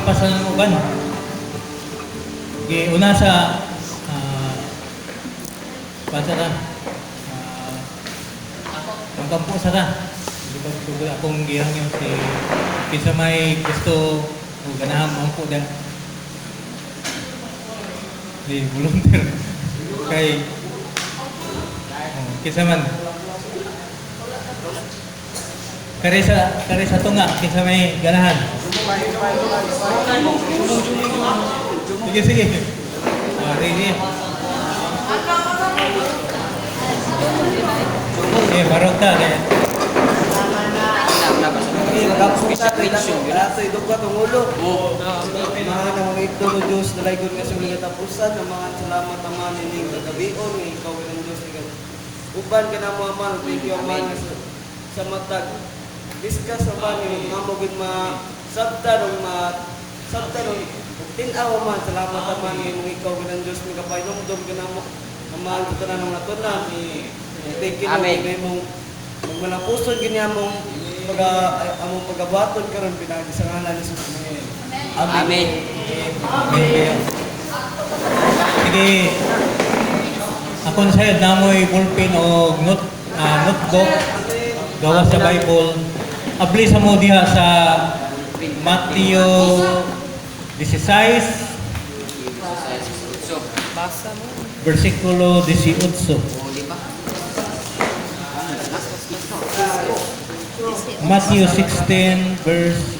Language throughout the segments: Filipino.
pasa ng uban. Una sa pasara ang kampo sara. Di ba akong gihang yung si kisa may gusto o ganahan mo po din. Di volunteer kay kisa man kare sa tunga kisa may ganahan. Sige sige. Sige. Barok ta kaya. Nagkapunta tayo lahat ito ka itong ulo. Mga nang ito no Diyos na lagon nga sa mga tapusan ng mga salamat naman nining kagabion ng ikaw ng Diyos. Uban ka na mo aman, thank you aman sa matag. Discuss aman yung mga mugin sabta ng tinaw aman, salamat naman yung ikaw ng Diyos. Mga kapainomdom ka na mo aman ito na ng natunan. Thank you na mong magmalapuson ganyan mong among pagabaton karon pinagi sa ngalan ni Jesus. Amen. Amen. Sige. Ako na sa'yo, namoy ballpen o notebook gawa sa Bible. Abli sa mo diha sa Matthew 16 versikulo 18. Matthew 16 verse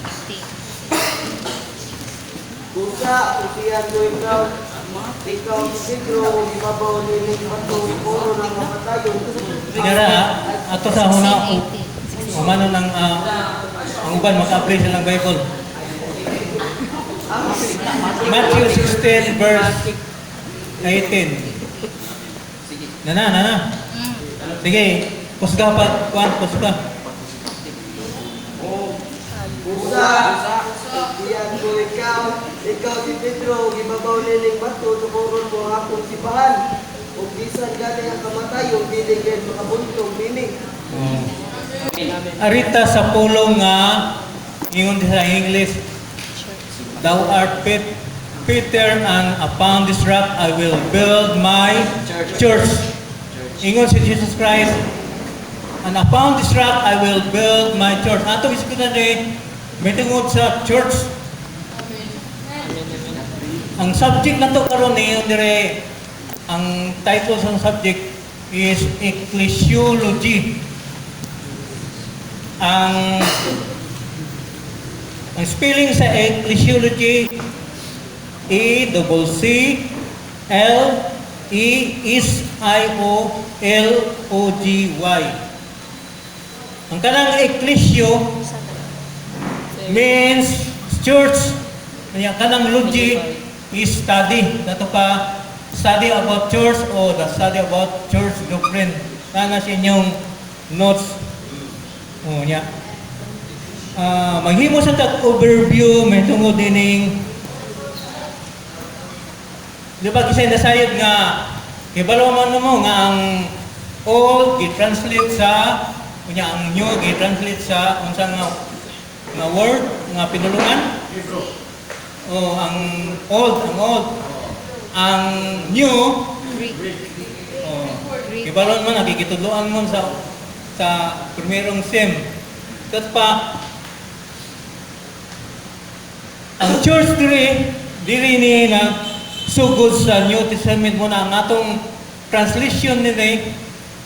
Kusa, usiyan ko ikaw siguro ibabaw niling patong puro ng mapatayon. Sigara, ato sa huna umano ng ang uban maka-apply silang Bible. Matthew 16 verse 18. Nana. Sige, kusga pa, kusga. Kusa, usiyan ko ikaw si Pedro, ibabaw niling bato, tukuron mo akong sipahan. Kung bisan galing ang kamatayon, diligyan makabuntong binig. Arita sa pulong nga ingon sa English, thou art Peter, and upon this rock I will build my church. Ingon si Jesus Christ, and upon this rock I will build my church. Ato biskutan may tungod sa church. Ang subject na to karon niyon dire, ang title sa subject is ecclesiology. Ang spelling sa ecclesiology ECCLESIOLOGY. Ang kanang ecclesio means church. Kanya kanang logy is study. Dato ka study about church o the study about church doctrine. Sana sa inyong notes. Nya. Maghimo sa tag overview may tungod dining. Di ba kisay nasayod nga ibalo man mo nga ang old gi-translate sa kunya ang new gi-translate sa unsa nga word nga pinulungan. Ang old, ang new Greek. Ibalo man nakikitudloan mo sa primerong sem. Kat pa ang church diri ni na sugod sa New Testament mo na ang atong translation nila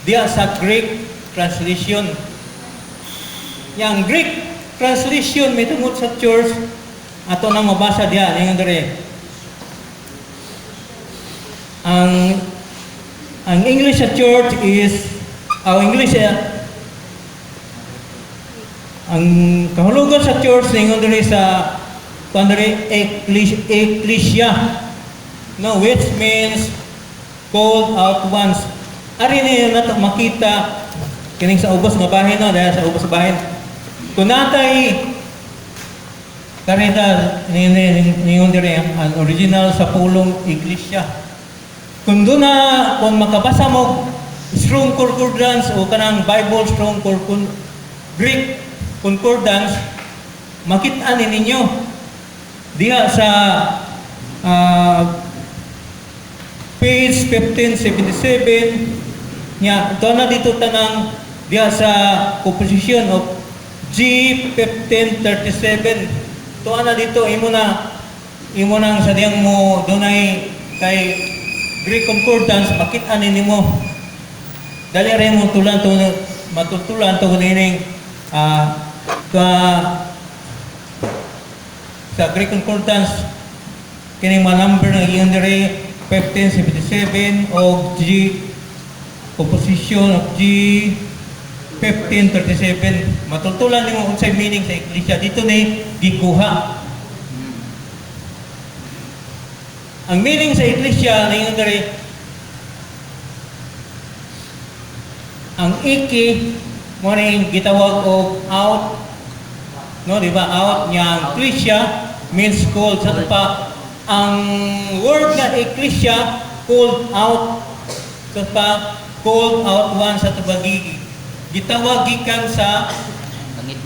diya sa Greek translation. Yang Greek translation may tungod sa church ato nang mabasa diya ningon dire. Ang English sa church is ang kahulugan sa church ningon dire sa ecclesia, no, which means called out once. Ari ni nato makita kining sa ubos nga bahin, no, dahil sa ubos nga bahin. Kung natay karita ningon dire ang original sa pulong iglesia. Kung makabasa mo strong concordance o kanang Bible strong Greek concordance, makita ninyo diha sa page 1577 nya ito na dito tanang diha sa composition of G1537 ito na dito imo nang sa diyang mo dunay kay Greek concordance makita nimo dali rin mo matutulan to nining sa Greek concordance kining mga number na iyon dire 1577 o G composition of G 1537 matutulan nimo unsay meaning sa iglesia dito ni gikuha ang meaning sa iglesia na iyon dire ang iki mo ning gitawag og out no di ba out nya iglesia means called sa pa ang word nga iglesia called out sa pa called out one sa tubagi gitawag gikan sa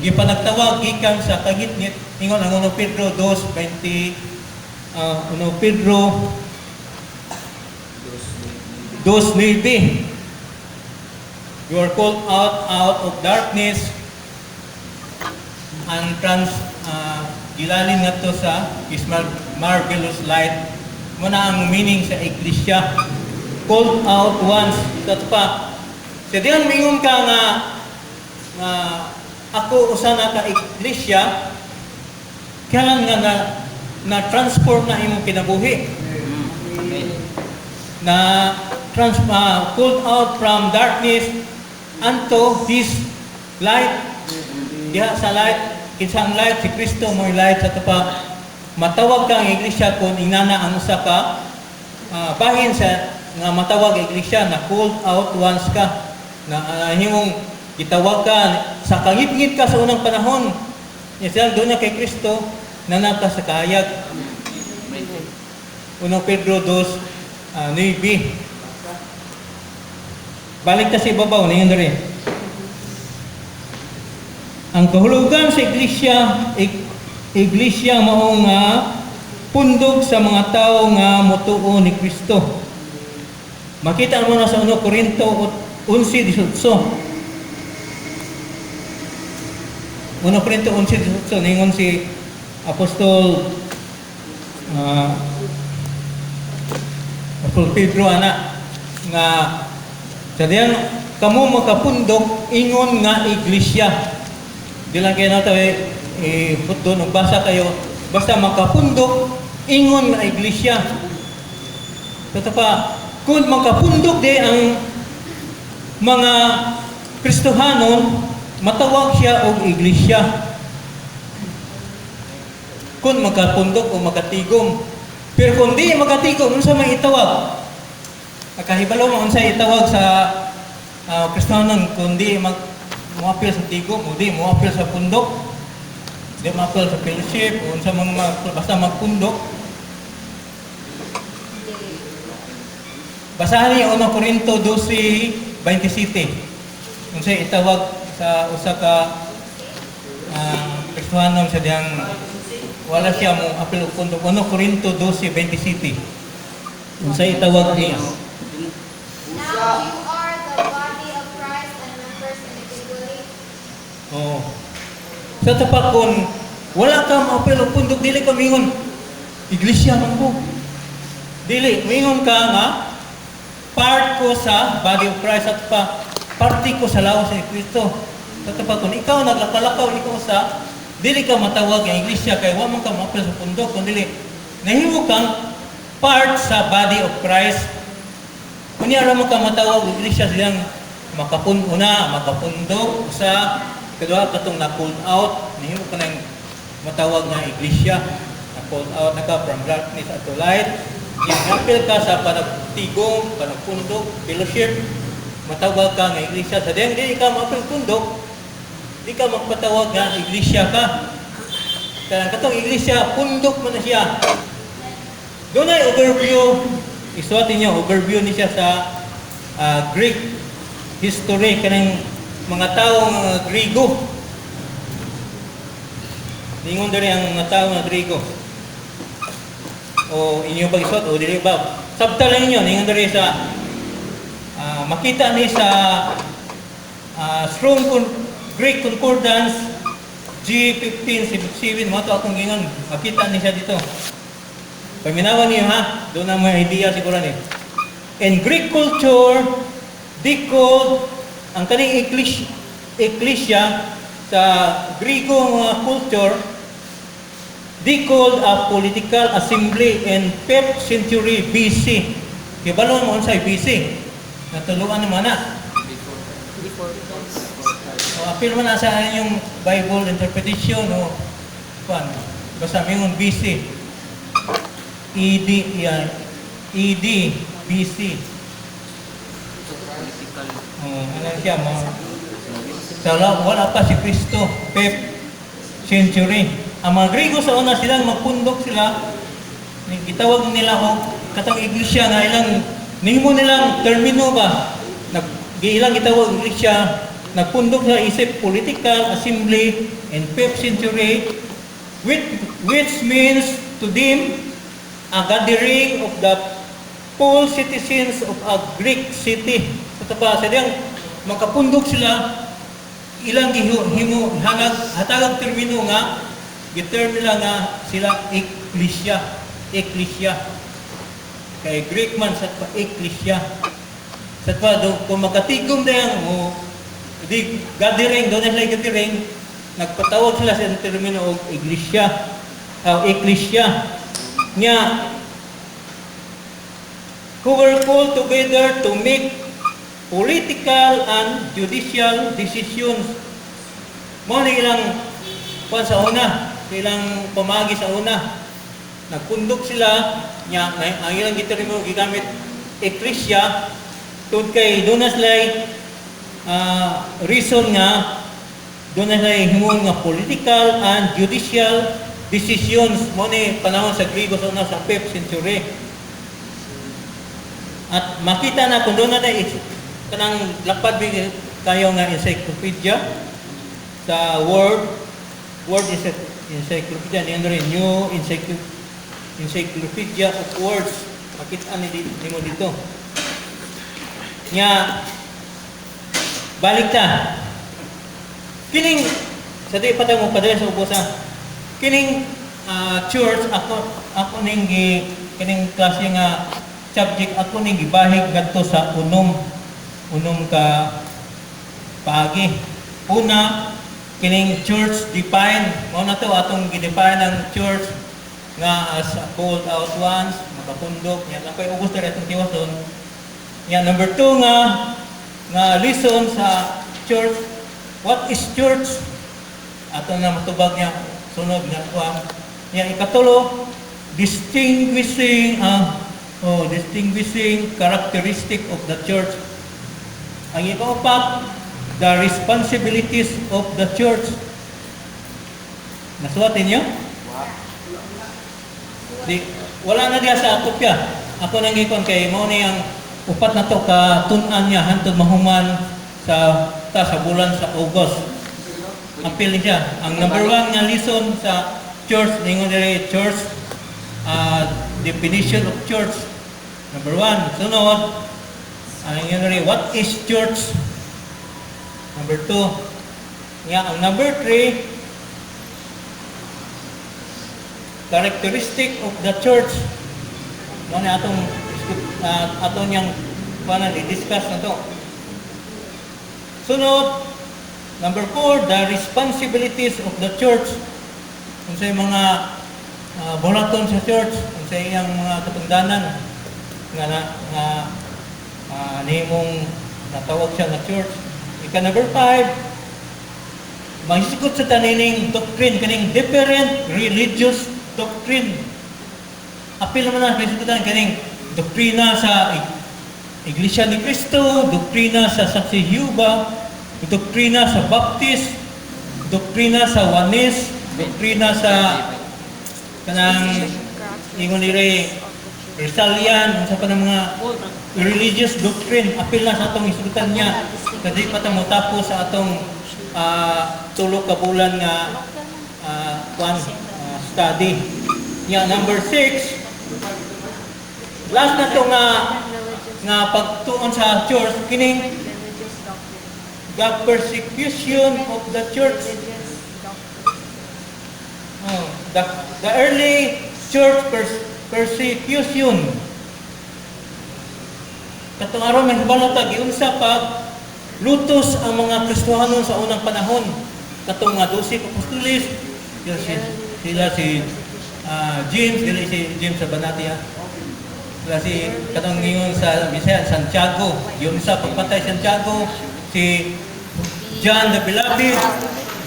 gipanagtawag gikan sa kagitnit ingon ang 1 Pedro 2:20 1 Pedro 2:9 you are called out of darkness and gilalin nga to sa His marvelous light. Muna ang meaning sa iglesia. Called out once. Sa pa. Sa diyan mingon ka nga ako usana ka iglesia kailan nga na-transform na imong kinabuhi. Na called out from darkness unto His light. Diha sa light kinsang light si Kristo mo'y light sa pa matawag kang iglesia kung inana ang usa ka bahin sa nga matawag iglesia na called out once ka na himong gitawag ka sa kangit-ngit ka sa unang panahon niya doon na kay Kristo nanaka sa kahayag 1 Pedro 2:9 balik ta sa ibabaw na yun rin ang kahulugan sa iglesia mao nga pundok sa mga tao nga motuo ni Kristo. Makita mo na sa 1 Korinto 11:18. 1 Korinto 11:18 ningon si Apostol Pedro ana nga sa diyan kamo makapundok ingon nga iglesia. Di lang kayo nato put doon, basa kayo, basta makapundok, ingon na iglesia. Ito pa, kung makapundok di ang mga Kristohanon, matawag siya og iglesia. Kung makapundok o makatigom. Pero kung di makatigom, unsa may itawag? Nakahibalo mo unsa itawag sa Kristohanon, kung di muapil sa tigom, o di muapil sa pundok, di muapil sa fellowship, o sa mga basta magpundok. Basahan niyo 1 Korinto 12:27. Kung siya itawag sa usa ka Kristohanon sa diyang wala siya mo apil og pundok. 1 Korinto 12:27. Kung siya itawag niya. Now you are the body of Christ and members individually. Oh. Sa tapat kung wala ka maapil og pundok, dili ka mingon iglesia man ko. Dili, mingon ka nga part ko sa body of Christ at party ko sa lawas ni Kristo. Sa tapat kung ikaw naglakalakaw ikaw sa dili ka matawag ang iglesia kay wa man ka maapil sa pundok, kun dili nahimo kang part sa body of Christ. Kunya ra mo ka matawag og iglesia silang makapundok sa kadua katong na-pulled out, nahimo ka nang matawag nga iglesia. Na-pulled out na ka from darkness to light. Apil ka sa panagtigong, panagpundok, fellowship, matawag ka nga iglesia. Sa diyang di ka maapil pundok, di ka magpatawag nga iglesia ka. Kaya katong iglesia, pundok mo na siya. Doon ay overview, isuatin niyo, overview ni siya sa Greek history, kanang mga taong Griego. Ningon diri ang mga taong Griego. o inyo pag-isot o dili ba sabtalan ninyo ningon diri sa makita ni sa Greek Concordance G1577 mo to akong gingon makita ni siya dito. Paminawan niyo ha, doon na may idea siguro ni. In Greek culture, they called ang kaning ecclesia sa Griego culture, they called a political assembly in 5th century BC. Kibalon mo unsay BC? Natuluan naman na. O apil man na sa yung Bible interpretation o kuan. Basta mingon BC. ED BC. Ano siya wala pa si Kristo 5th century. Ang mga Griego sa una silang magpundok sila, gitawag nila ko katang iglesia nga ilang nihimo nilang termino ba ilang gitawag iglesia, nagpundok sa isip political assembly in 5th century, which means to them a gathering of the full citizens of a Greek city. Sa diyang makapundok sila, ilang himo hatagag termino nga giterm nila nga sila ecclesia. Kay Greek man sa ecclesia. Sa kung makatigom dayang di gathering, doon sila gathering, nagpatawag sila sa termino og ecclesia. Nya who were called together to make political and judicial decisions. Mo ilang sa una, ilang pamagi sa una. Nagpundok sila, nya ang ilang gitermo gigamit ecclesia tungod kay doon na sila reason nga doon na sila himong nga political and judicial decisions mo ni panahon sa Griego sa una sa 5th century. At makita na kung doon na kanang lapad kayo nga encyclopedia sa word encyclopedia niyan rin new encyclopedia of words. Makita ni mo dito. Nya balik ta. Kining sa di pa tayo mo padala sa ubo sa kining church ako ning kining klase nga subject ako ning gibahig ngadto sa unom ka pagi. Una, kining church define mao na to atong gidefine ang church nga as a called out ones, makapundok, yan lang kay ubos diri atong tiwason. Yan number 2 nga lesson sa church. What is church? Ato na matubag niya sunod nga kuan. Yan ikatulo, distinguishing characteristic of the church. Ang ikaapat, the responsibilities of the church. Nasuwatin niyo? Wala na diya sa kopya. Ako nang ikon kay mo ni ang upat na to ka tun-an niya hantod mahuman sa bulan sa August. Ang pili siya. Ang number 1 nga lesson sa church, ningon diri church, definition of church. Number 1. Sunod, what is church? Number 2. Ang number 3, characteristic of the church. Ano atong yang i-discuss na to. Sunod, number 4, the responsibilities of the church. Kung sa mga bulaton sa church, kung sa iyang mga katungdanan nga nihimong natawag siya nga church. Number 5, magsisikot sa tanining doctrine, kaning different religious doctrine. Apil naman na kanisikutan kaning doktrina sa Iglesia ni Cristo, doktrina sa Saksi Jehovah, doktrina sa Baptist, doktrina sa Wanis, doktrina sa kanang ingon nire Rizalian, sa kanang mga religious doctrine. Apil na sa atong isikutan niya. Kasi pa mo tapos sa atong tulo ka bulan nga study. Number 6, last na to nga pagtuon sa church kining Religious doctrine. the persecution of the church. Religious doctrine. Oh, the early church persecution. Katong aron may balota giunsa pag lutos ang mga Kristohanon sa unang panahon. Katong nga 12 apostoles, sila si James, dili si James sa Banatia. Sila si katong ngingon sa Bisaya Santiago, yung isa pagpatay Santiago, si John the Beloved,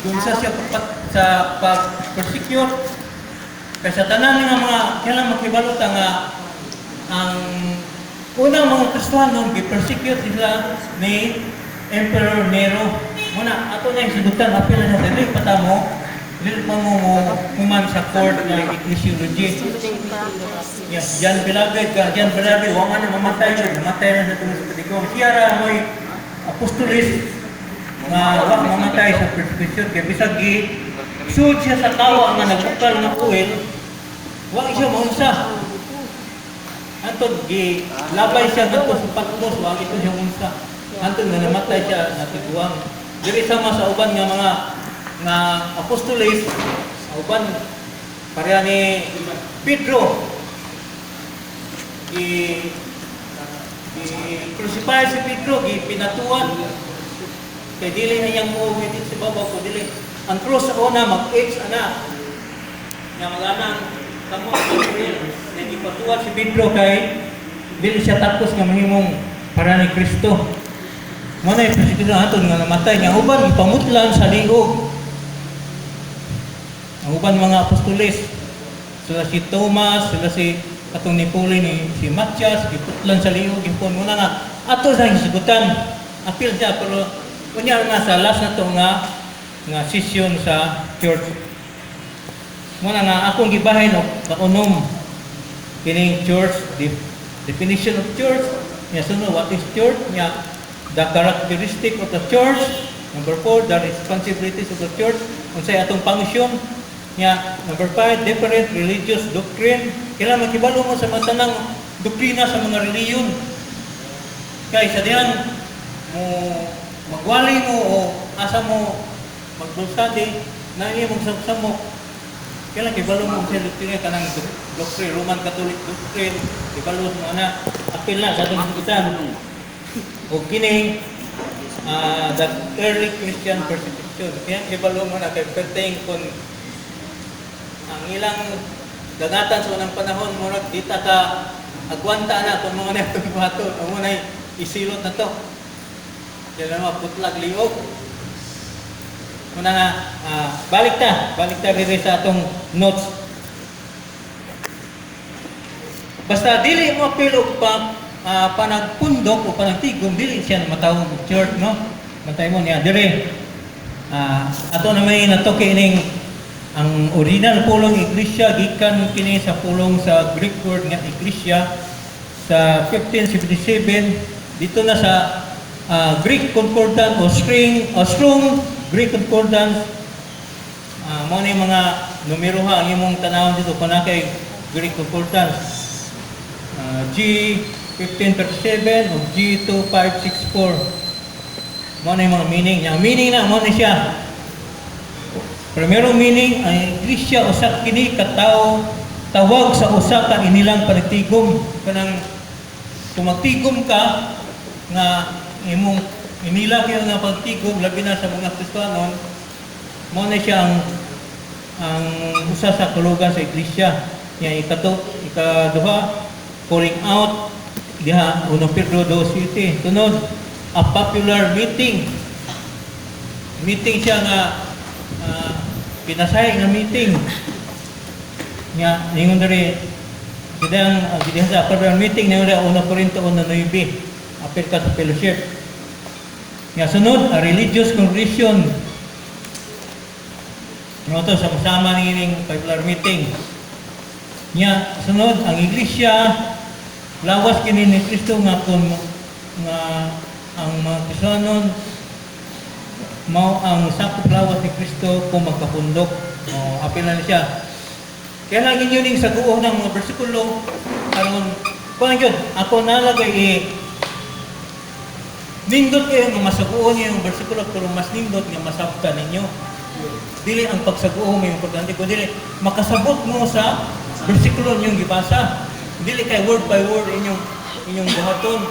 yung isa siya sa pag-persecute. Kaya sa tanan nga mga kailangan makibalota nga ang unang mga Kristohanon gi-persecute sila ni Emperor Nero. Muna ato na isibutan apil na dili patamo dili pa mo human sa court ng ecclesiology. Yes, John Beloved, wa man na mamatay na sa tungod sa patigong. Siya ra mo'y apostolis nga wa mamatay sa persecution kay bisag gi sud siya sa tawa nga nagbukal nga kuwil, wa siya maunsa. Antod gi labay siya ngadto sa patmos, wa ito siya maunsa. Antod nga namatay siya natiguang. Diri sama sa uban nga mga nga apostoles, uban pareha ni Pedro. Crucify si Pedro, pinatuan. Kay dili na niyang muuwi din si babaw ko, dili. Ang cross sa una, mag-X, ana. Nga mag-anang, kamo, na ipatuan si Pedro kay dili siya tapos nga mahimong para ni Kristo. Muna yung presidente natin nga namatay niya. Uban, ipamutlan sa liog. Ang uban mga apostoles. Sila si Thomas, sila si katong ni Puli ni si Matias, iputlan sa liog. Ipon muna nga. Ato sa hisugutan. Apil siya, pero kunya nga sa last na to nga session sa church. Muna nga, akong gibahin o kaunom. Kining church, definition of church. Nga sunod, what is church? Nga, the characteristic of the church. Number 4, the responsibilities of the church. Unsay atong function. Nya, number 5, different religious doctrine. Kailangan makibalo mo sa mga tanang doktrina sa mga reliyon. Kaya sa diyan, mo magwali mo o asa mo magbulsadi, na niya mong samsamok. Kailangan kibalo mo sa doktrina kanang doctrine, Roman Catholic doctrine. Kibalo mo na, apil na sa atong sagutan. O kining the early Christian persecution. Kaya ibalo mo na kay perteng kung ang ilang dagatan sa unang panahon murag dita ka agwanta na kung mga na itong bato. Ang muna isilot na to. Yan na mga putlag liog. Muna nga, balik ta rin sa atong notes. Basta dili mo apil pa panagpundok o panagtigom, dili siya na matawag ng church, no? Matay mo niya, dili. Ato na may natoki ning ang original pulong iglesia, gikan kini sa pulong sa Greek word nga iglesia sa 1577, dito na sa Greek Concordance o Strong Greek Concordance. Mo ni mga numero ha, ang imong tanawon dito, kung na kay Greek Concordance. G1537 o G2564. Mo na yung mga meaning niya. Meaning na, mo na siya. Primero meaning, ang iglesia usak kini katao tawag sa usa ka inilang panagtigom. Kanang kung magtigom ka nga imong inila kayo nga pagtigom, labi na sa mga Kristohanon, mo na siya ang usa sa kulugan sa iglesia. Yang ikaduha, pouring out diha 1 Pedro 2:7. Tunod, a popular meeting. Meeting siya nga pinasay nga meeting. Nga ningon diri sidang diha sa popular meeting ningon diri 1 Corinto 1:9. Apil ka sa fellowship. Nga sunod, a religious congregation. Nga to sama-sama ning popular meeting. Nya sunod ang iglesia lawas kini ni Kristo nga kun nga ang mga Kristohanon mao ang sakop lawas ni Kristo kung magkapundok. Apil na siya. Kaya lang inyo ning saguo ng mga bersikulo aron Kuan gyud, ako nalagay nindot kayo nga masaguon niyo yung bersikulo pero mas nindot nga masabtan ninyo. Dili ang pagsaguo mo yung importante ko dili makasabot mo sa bersikulo ninyong gibasa. Dili kay word by word inyong buhaton.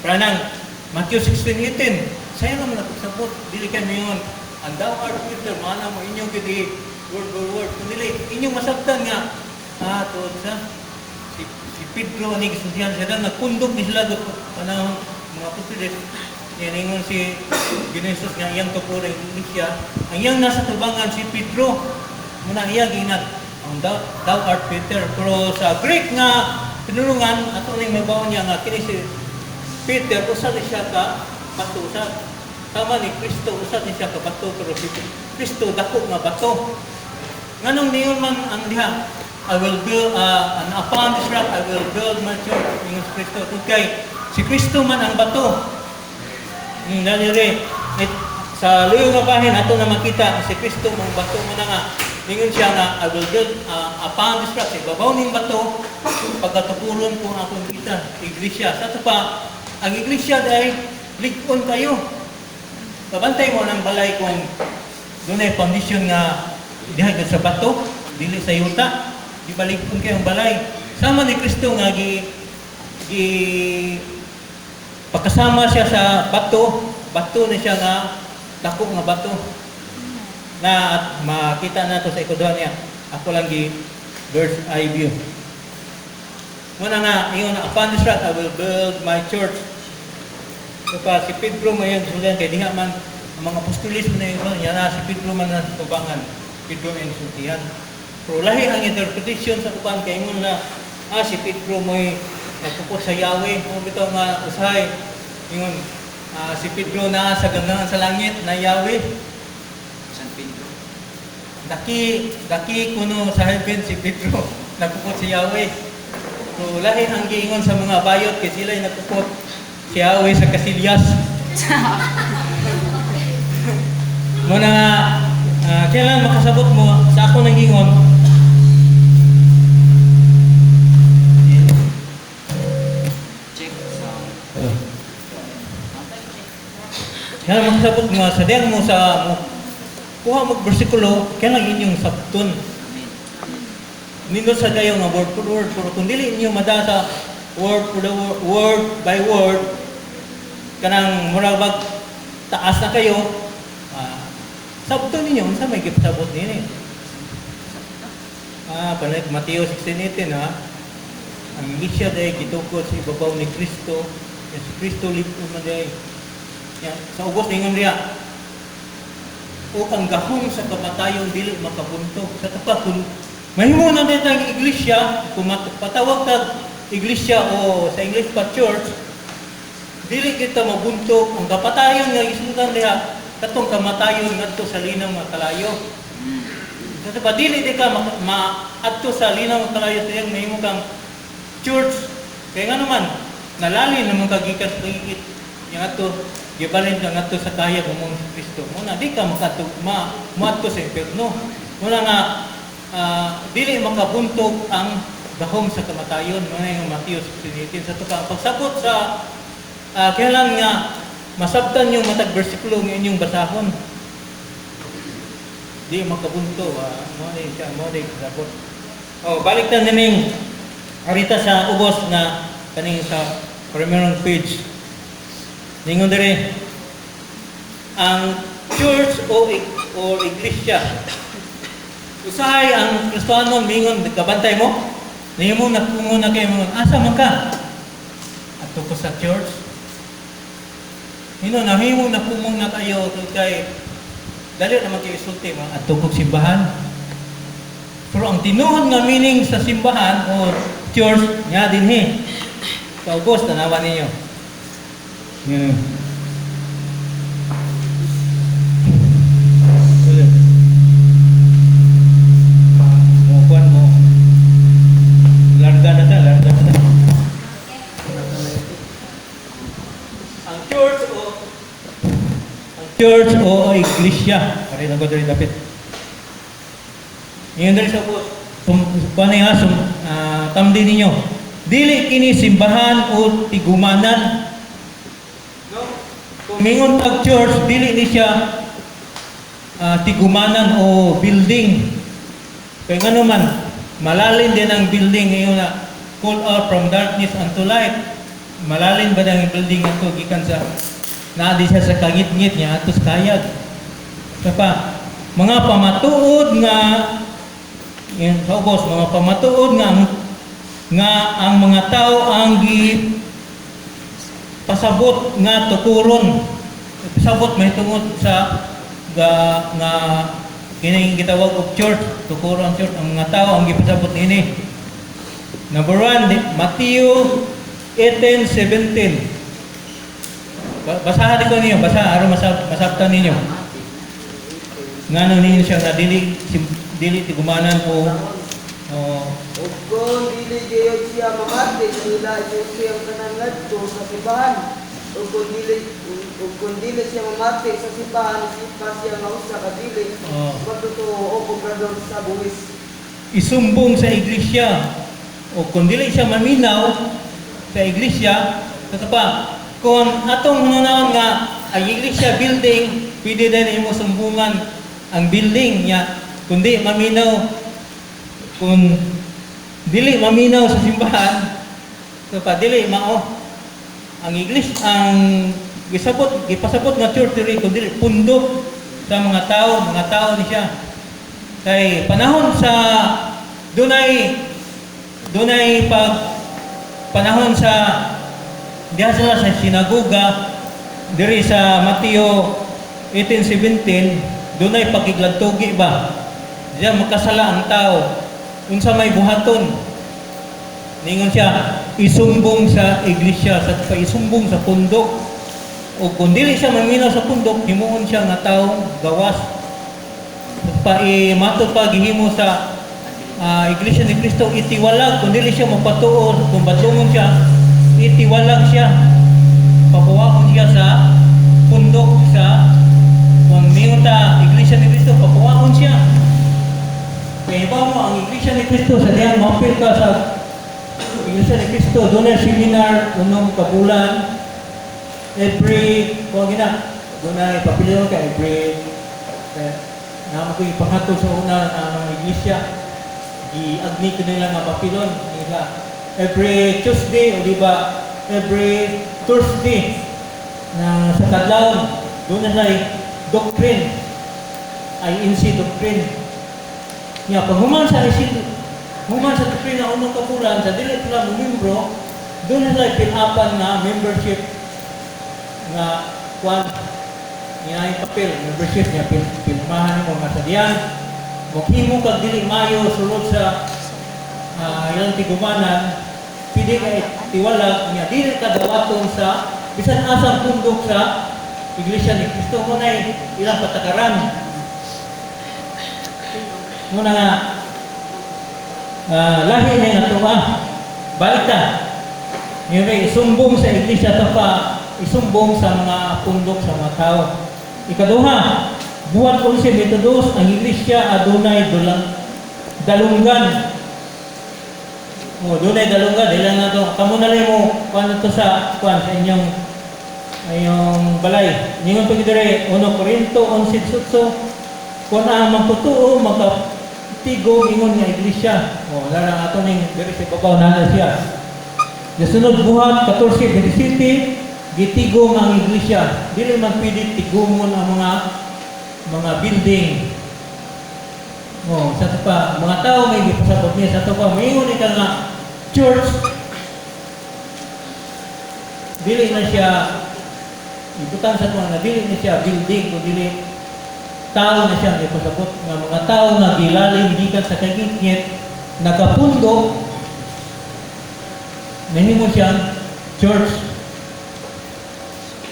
Pranang Matthew 16:18. Saya naman napagsabot. Dili kay mayon. And thou art Peter, mana mo inyong gidi word by word. Kung dili inyong masabtan nga tuod sa si Pedro ni Gisuntihan siya nagkundog ni sila panahon mga apostoles. Yan ingon si Ginesus nga iyang tupuro ng Iglesia. Ang iyang nasa tubangan si Pedro. Muna iya ginat. Ang thou art Peter. Pero sa Greek nga pinulungan, ato nang mabaw niya nga kini si Peter, usa ni siya ka bato. Tama ni Kristo, usa ni siya ka bato. Pero si Kristo, dako nga bato. Nganong niyon man ang diha, I will build, and upon this rock, I will build my church. Ingon si Kristo. Kay si Kristo man ang bato. Nalire, sa luyong nga bahin, ato na makita si Kristo mong bato mo na nga. Ningon siya nga, I will build upon this rock. Ibabaw ning bato, pagkatukulon ko ang akong kita, iglesia. Sa ito pa, ang iglesia dahil likon kayo. Kabantay mo ng balay kung doon ay foundation nga diha sa bato, dili sa yuta. Di balikon kayo ang balay. Sama ni Kristo nga pagkasama siya sa bato na siya nga dako nga bato. Na at makita nato sa ikoduhan niya. Ako lang bird's eye view. Muna nga, ingon na, upon this rock I will build my church. So pa, si Pedro mo yun, sulan kay diha man, ang mga apostolis mo na yun, yan na, si Pedro man na tubangan, Pedro and Sultihan. Pero lahi ang interpretation sa kupan, kay ingon na, si Pedro mo'y nagpupos sa Yahweh, kung bitaw nga usahay, ingon, si Pedro na sa gandaan sa langit na Yahweh. San Pedro. Daki kuno sa heaven si Pedro, nagpupot si Yahweh. So lahi ang giingon sa mga bayot kay sila'y nagpupot si Yahweh sa kasilyas. Muna nga, kailan makasabot mo sa ako nang ingon, kaya makasabot mo, sadyang mo kuha mo bersikulo, kaya lang inyong sabton. Nindot sa kayo nga word for word, pero kung dili inyo madasa word for the word by word, kanang murabag taas na kayo, sabton ninyo, unsa may gipasabot nini. Panay Mateo 16:18 ang iglesia dahil gitukod sa ibabaw ni Kristo, si Kristo lipo man dahil. Yan, sa ubos ningon diya, o ang gahong sa kamatayon dili makabuntog. Sa tapat, kung mahimo na dito ang iglesia, kung patawag ka iglesia o sa English pa church, dili kita mabuntog. Ang kapatayon nga isundan diya, katong kamatayon ngadto sa linaw nga kalayo. Sa tapat, dili di ka maadto sa linaw nga kalayo sa iyang mahimo kang church. Kaya nga naman, nalalin naman kagikas kagigit. Yang ato, gibalin ka ngadto sa kaya kumong Kristo. Muna di ka maadto sa impierno. Muna nga dili makabuntog ang gahom sa kamatayon. Muna yung Matthew 16:18 sa tukang pagsabot sa kailan nga masabtan yung matag bersikulo ng inyong basahon. Di makabunto. Muna yung pasabot. Balik na nining arita sa ubos na kaning sa primerong page. Ningon dire ang church o iglesia. Usahay ang Kristiyano mingon kabantay mo. Nimo na kumo na kay mo. Asa man ka? Ato ko sa church. Hino na himo na kumo na kayo kay dali naman kayo isulti mo ato ko simbahan. Pero ang tinuod nga meaning sa simbahan o church nga dinhi. Sa ubos tanawan ninyo. Yeah. Mukuan mo. Larga na ta. Ang church o iglesia. Pare na ko diri dapat. Ngayon diri sa bus. Tamdi ninyo. Dili kini simbahan o tigumanan. No? Kung mingon tag church, dili ni siya tigumanan o building. Kaya nga naman, malalim din ang building ngayon na call out from darkness unto light. Malalim ba ang building ito gikan sa naadi siya sa kangit-ngit niya atos kayag. Kapa mga pamatuod nga yan sa ubos, mga pamatuod nga ang mga tao ang pasabot nga tukuron. Pasabot may tungod sa nga kining gitawag og church, tukuron church ang mga tao ang gipasabot ini. Number 1, Matthew 18:17. Basahan ko ninyo, basa aron masabtan ninyo. Ngano ninyo siya na dili tigumanan o Ug kung dili gayud siya mamati, sila siyang tanan ngadto sa simbahan. Ug kung dili siya mamati sa simbahan, sipa siya nga usa ka dili. Pagtotoo o komprador sa buwis. isumbong sa iglesia o kung dili siya maminaw sa iglesia, ito pa, kung atong nanawon nga ang iglesia building, pwede din imo sumbungan ang building niya, kundi maminaw, kung dili maminaw sa simbahan, ito pa, dili mao, ang iglesia, ang gipasabot nga church diri, kung dili pundok sa mga tao ni siya. Kay panahon sa dunay panahon sa diha sila sa sinagoga diri sa Mateo 18:17 dunay pagiglantugi ba diya makasala ang tao unsa may buhaton ningon siya isumbong sa iglesia sa paisumbong sa pundok o kung dili siya maminaw sa pundok himuon siya nga taong gawas matod pa gihimo sa Iglesia ni Cristo itiwalag kung dili siya magpatuod kung batungon siya itiwalag siya papuwaon siya sa pundok sa kung mingon ta Iglesia ni Cristo papuwaon siya kaya ba mo ang Iglesia ni Cristo sa diyang mapil ka sa Iglesia ni Cristo doon na seminar unong kabulan every kung gina doon na ipapilihan ka every naman ko ipangatol sa una ng iglesia i-agni ko nila nga papilon nila every Tuesday o diba every Thursday na sa kadlaw doon na doctrine INC doctrine nga pag human sa doctrine na unang kapulan sa dili sila membro doon na pinapan na membership nga kwan niya yung papel, membership niya, pinamahan mo nga sa diyan. Maghimo kag dili mayo sulod sa ilang tigumanan, pwede ka tiwala niya, dili ka dawaton sa bisan asang pundok sa Iglesia ni Cristo mo na ilang patakaran. Muna nga, lahi na yung ito balita. Ngayon isumbong sa Iglesia ito pa, isumbong sa mga pundok sa mga tao. Ikaduha, buhat 11 metodos ang iglesia adunay dalunggan. Dunay dalunggan, dili na to. Kamo na lang mo kuan to sa inyong balay. Ningon to dire 1 Corinto 11:18 kun ang magtotoo magatigo ingon nga iglesia. Lara ato ning diri sa babaw na siya. Sunod buhat 14:27 gitigong ang iglesia, dili man pwede tigumon ang mga building. Sa ito pa, mga tao may gipasabot niya, sa ito pa, mayroon ka nga church, dili na siya, ibutan sa ito na dili na siya building, kung dili tao na siya gipasabot, nga mga tao na gilalim, gikan sa kagitngit, nagapundok, nahimo siyang church.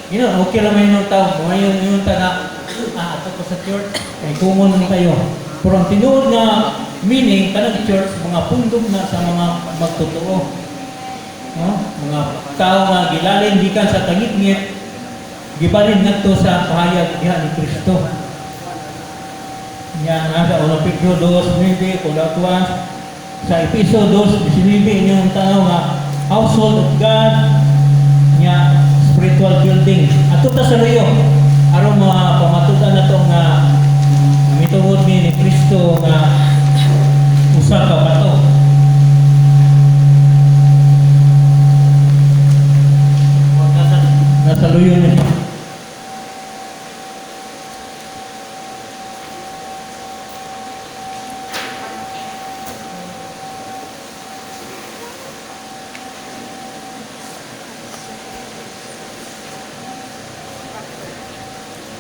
Okay lang may nung tao. Ngayon yung na, ato ko sa church, ay kumon naman kayo. Pero ang tinuod na meaning, kanang church, mga pundok na sa mga magtotoo. Mga tao na gilalin, gikan sa tangit-ngit, gibalin na to sa kahayag diha ni Cristo. Yan, sa unang Pedro 2:9, Colossians, sa Episo 2:19, inyong tao nga, household of God nya spiritual building. Ato ta sa luyo aron pamatudan nato nga mitungod ni Kristo nga usa ka bato. Nasa luyo na siya.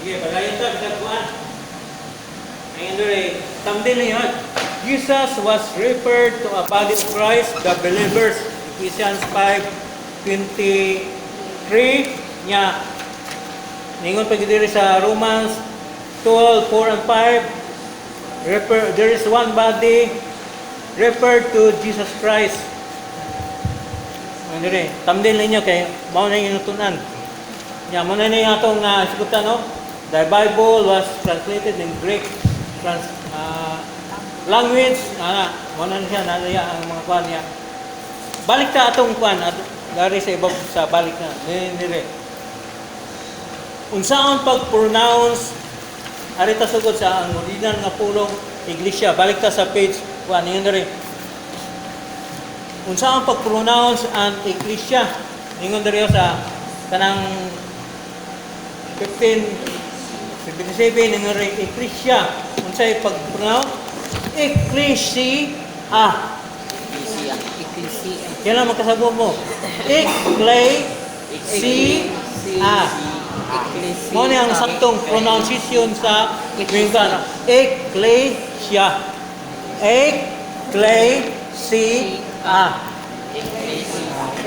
Sige, pagayon ta, bisagkuan. Ngayon doon thumbnail na yun. Jesus was referred to a body of Christ, the believers. Ephesians 5:23 niya. Ningon pa diri sa Romans 12:4 and 5. There is one body referred to Jesus Christ. Ngayon doon thumbnail ninyo kay mao na yung tunan. Ya, muna na yung atong sigutan, no? The Bible was translated in Greek language. Muna na siya, nalaya ang mga kuhan niya. Balik ta atong kuhan, at dari sa ibang sa balik na. Nire. Unsaon pag-pronounce, arita sugod sa ang original nga pulong Iglesia. Balik ta sa page 1. Yun nire. Unsaon pag-pronounce ang Iglesia. Ingon diri sa kanang 15:77 ng Ecclesia. Unsay pag-pronounce? Ecclesia. Kailan makasabot mo? Ecclesia. Mo ni ang saktong pronunciation sa Wingkan. Ecclesia. Ecclesia.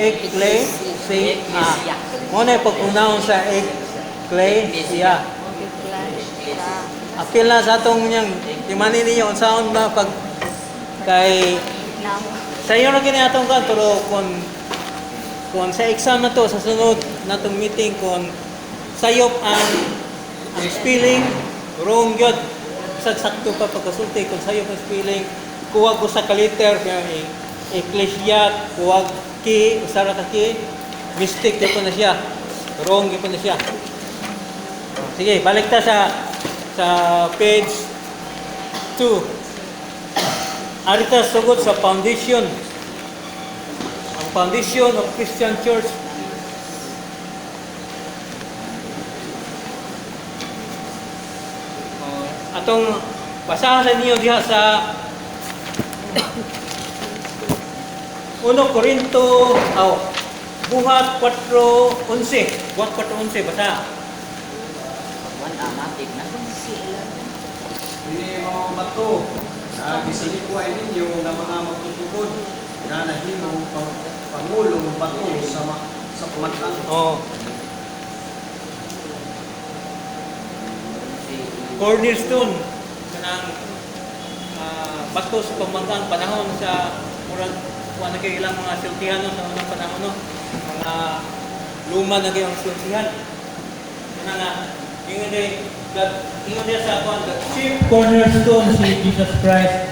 Ecclesia. Mo ni pag-pronounce sa Ecclesia. Apil na sa atong niyang timanin ninyo unsaon na pag kay sa iyo na kini atong kan pero kung sa exam na to sa sunod natong meeting kung sayop ang spelling wrong gyud sakto pa pagkasulti kung sayop ang spelling kuwag ko sa kaliter Ecclesia kuwag ki usara ka ki mistake gyud na siya wrong gyud na siya. Sige, balik ta sa page 2. Arita sugod sa foundation. Ang foundation of Christian Church. Atong basahan niyo diha sa 1 Corinto, Buhat 4:11. Buhat 4:11 basa. Ini mga bato na gisalikuay ninyo na mga magtutugod na nahimong pangulong bato sa pamantang. Cornerstone kanang bato sa pamangkang panahon sa murag kuan na kay ilang mga siltihano sa unang panahon no. Mga luma na kay ang siltihan. Kana nga ingon dia sa kuan the chief Cornerstone si Jesus Christ.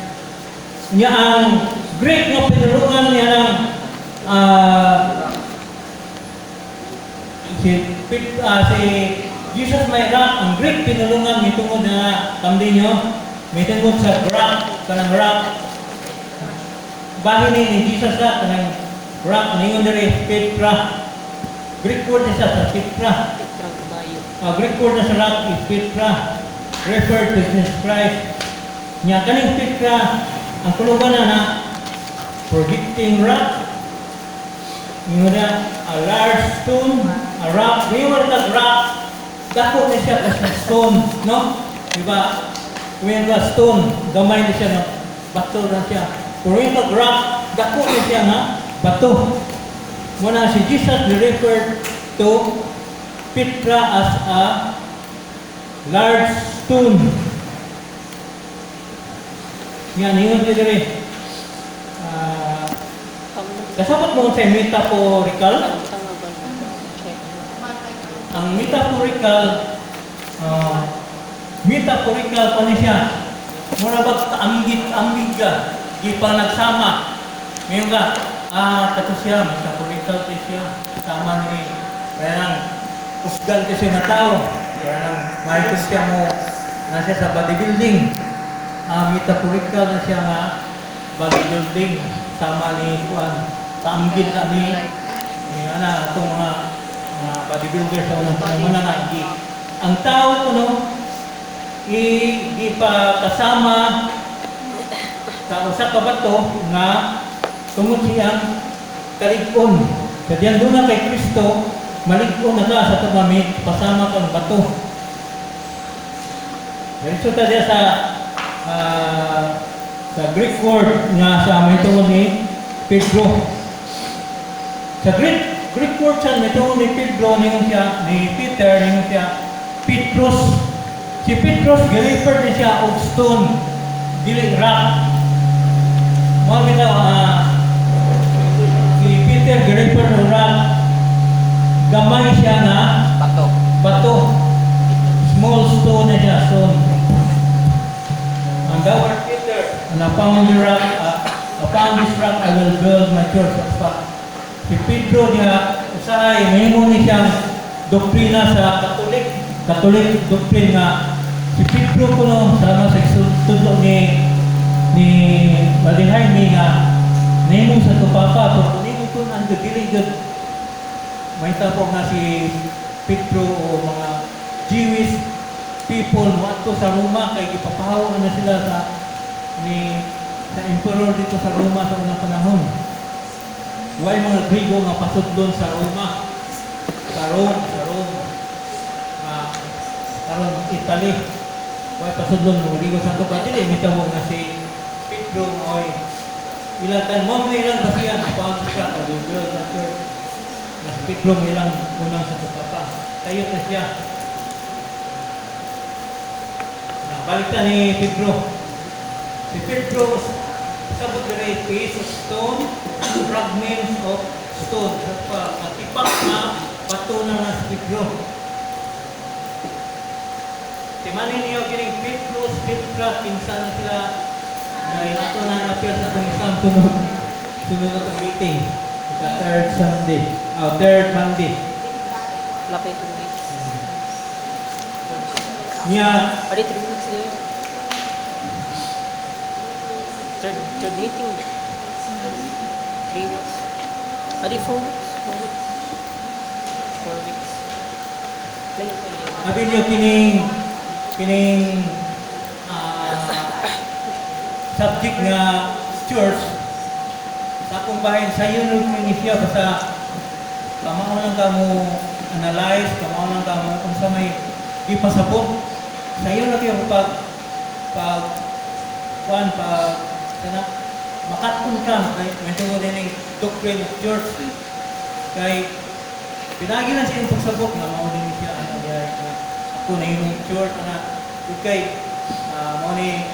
Niya ang Greek nga pinulungan niya ng si Jesus may rock. Ang Greek pinulungan may tungod na tamdi nyo. May tungod sa rock, kanang rock. Bahin ni Jesus sa kanang rock. Ningon diri Petra. Greek word niya sa Petra. Greek word na sa rock is Petra, referred to Jesus Christ. Nya kaning Petra, ang kuluban na projecting rock. Yung na a large stone, a rock. Yung na rock, dako na siya kasi stone, no? Diba? Yung na stone, gamay na siya, no? Bato na siya. Pero yung rock, dako na siya nga, bato. Muna si Jesus referred to Petra as a large stone. Yan, ingon ko diri. Kasabot mo sa metaphorical. Ang metaphorical pa niya siya. Mura ba ambig ka? Di pa nagsama. Ngayon ka, kato siya, metaphorical. faculty siya. Tama ni, kaya nang usgan kasi na tao. Kaya nang mahigos siya mo na siya sa bodybuilding. Metaphorical na siya nga bodybuilding. Tama ni Juan. Taamgin na ni itong mga bodybuilder sa unang panahon na nagi. Ang tao ko no, ipakasama sa usa ka bato nga tungod siyang kalig-on. Kadyan doon na kay Kristo, malig-on na ka sa tumamig, pasama kang bato. Diretso ta diya sa Greek word nga sa may tungod ni Pedro. Sa Greek word siya may tungod ni Pedro, ni Peter, ningon siya Petros. Si Petros, giliper din siya og stone, dili rock. Mga bitaw, si Peter, giliper og rock, gamay siya na bato. Small stone na siya, stone. And thou art Peter, and upon this rock I will build my church. Si Pedro niya, usahay, mayroon ni siyang doktrina sa Catholic doctrine nga si Pedro ko no, sama sa tudlo ni Malihay ni nga nemo sa tupapa pero nemo ko ang diligent may tapo nga si Pedro o mga Jewish people wato sa Roma kay gipapahaw na sila sa emperor dito sa Roma sa unang panahon. Way mga Grigo nga pasudlon sa Roma, sa Rome, karon Italy. Way pasudlon mo Grigo sa Roma dili mitawag nga si Pedro oy ilatan mo ilang basihan upon siya o build the church. Mas Pedro ilang unang sa papa. Tayo na siya. Balikan ni Pedro. Si Pedro sabot diri piece of stone, fragments of stone. Katipak na bato na si Pedro. Timanin niyo kining Pedro, Petra, pinsan na sila na ito na na-appear sa itong isang sunod na meeting. Sa third Monday. Lapit 2 weeks. Niya, Are 3 weeks there? Third meeting. 3 weeks. Are 4 weeks? 4 weeks. sabi niyo kining subject nga church sa akong bahin sa iyo nung siya basta kamao lang ka mo analyze, kamao lang ka mo kung sa may ipasabot sa iyo lang yung makatun ka may tungkol din yung doctrine of church kay pinagi na siya yung pagsabot nga mao din siya ako na yung church na kay mao ni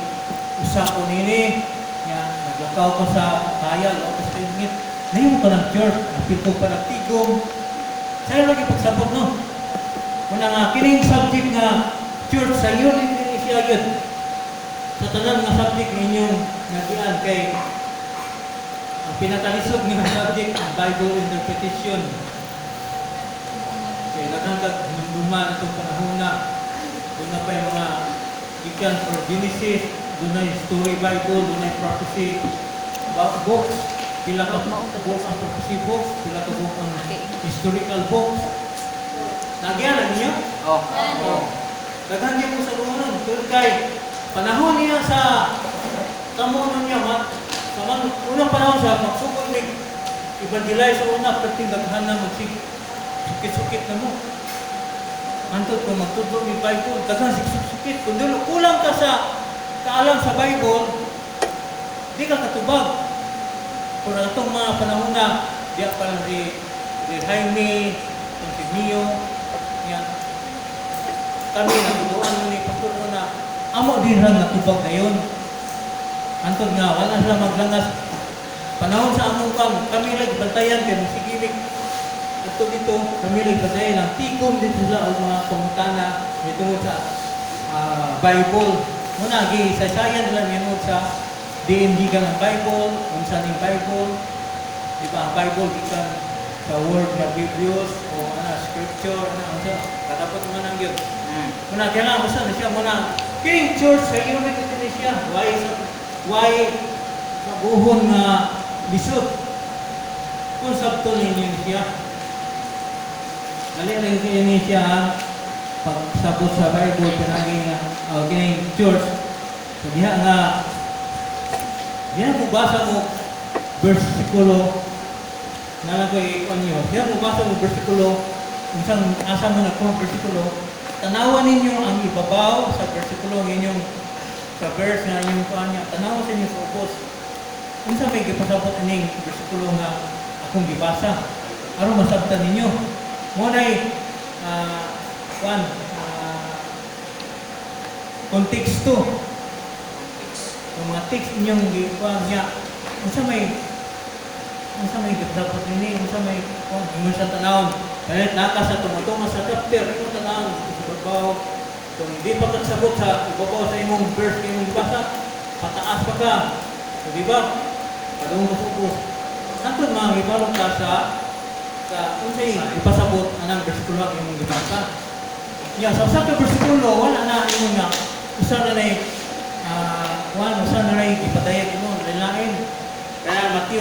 usa ko nini nga naglakaw ko sa kayal o sa ingit nayon ko ng church napito pa nagtigom sayo lagi pagsabot no una nga kining subject nga church sa iyo din siya gyud sa tanan nga subject ninyong nagian kay ang pinakalisod nga subject ang Bible interpretation kay naghanggag lumduman itong panahon na doon na pa yung mga ikan for Genesis doon na yung story Bible, doon na yung prophecy books, pila ka books ang prophecy books, pila ka books ang historical books. Nagyan lang niyo? Oo. Daghan niyo po sa lumanon. Tulad kay, panahon niya sa kamunon niya, unang panahon sa magsukot ni evangelize sa una, perting daghan na magsukit-sukit na mo. Antod kung magtudlo ni Bible, daghan sukit-sukit. Kung kulang ka sa kaalam sa Bible, di ka katubag. Kung itong mga panahon na, diya pa lang si Jaime, si Mio, yan. Kami natuduan mo ni Pastor mo na, amo din lang natubag na yun. Antod nga, wala sila maglangas. Panahon sa among kami lang bantayan, kaya musigilig. Ito dito, kami lang bantayan, ang tikom dito sila ang mga pamutana, ito sa Bible. Muna, sasayan lang yun sa DND ka ng Bible, unsan yung Bible. Di ba, ang Bible, ikan sa word na Biblios o scripture unsa katapos man ang gyud. Muna kailangan usa na siya muna king church sa United Indonesia. Why sa buhon nga lisod kung sabto ninyo siya. Dali lang kayo siya pagsabot sa Bible kanang kining church. So diha nga diha mo basa mo bersikulo na lang ko i-on nyo. Diha mo basa mo bersikulo unsang asa mo na kung bersikulo tanawan ninyo ang ibabaw sa bersikulo ninyong sa verse nga inyong kuan niya tanawan sa inyo sa ubos. Unsa may gipasabot ining bersikulo nga akong gibasa aron masabtan ninyo. Mo nay konteksto. Yung mga text inyong gikuan niya unsa may dapat nini unsa may kuan sa tanawon kahit naka sa tumutungo sa chapter imo tanawon sa babaw kung di pa kasabot sa ibabaw sa imong verse imong basa pataas pa ka so, di ba padung focus antod mga gibalong ka sa unsay ipasabot anang bersikulo ang imong gibasa ya sa usa ka bersikulo wala na imong nga usa na nay usa na nay ipadayon imo lain kaya Matthew